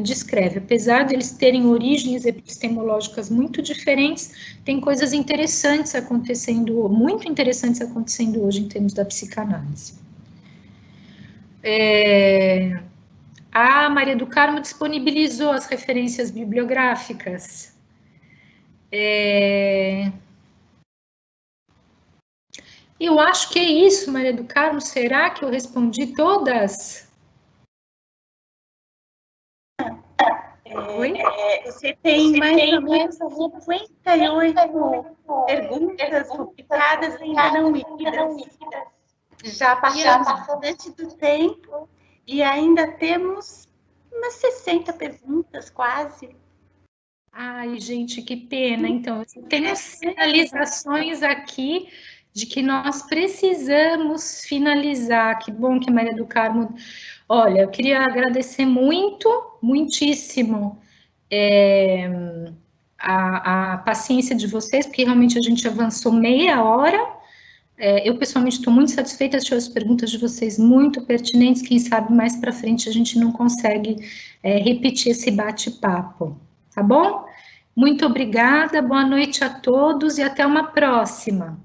descreve. Apesar de eles terem origens epistemológicas muito diferentes, tem coisas interessantes acontecendo, muito interessantes acontecendo hoje em termos da psicanálise. A Maria do Carmo disponibilizou as referências bibliográficas. Eu acho que é isso, Maria do Carmo. Será que eu respondi todas? Oi? Você tem mais ou menos 58 perguntas publicadas ainda não lidas. Já passamos bastante do tempo e ainda temos umas 60 perguntas, quase. Ai, gente, que pena. Então, eu tenho sinalizações aqui de que nós precisamos finalizar. Que bom que Maria do Carmo... Olha, eu queria agradecer muitíssimo a paciência de vocês, porque realmente a gente avançou meia hora, Eu, pessoalmente, estou muito satisfeita, achei as perguntas de vocês muito pertinentes, quem sabe mais para frente a gente não consegue repetir esse bate-papo, tá bom? Muito obrigada, boa noite a todos e até uma próxima.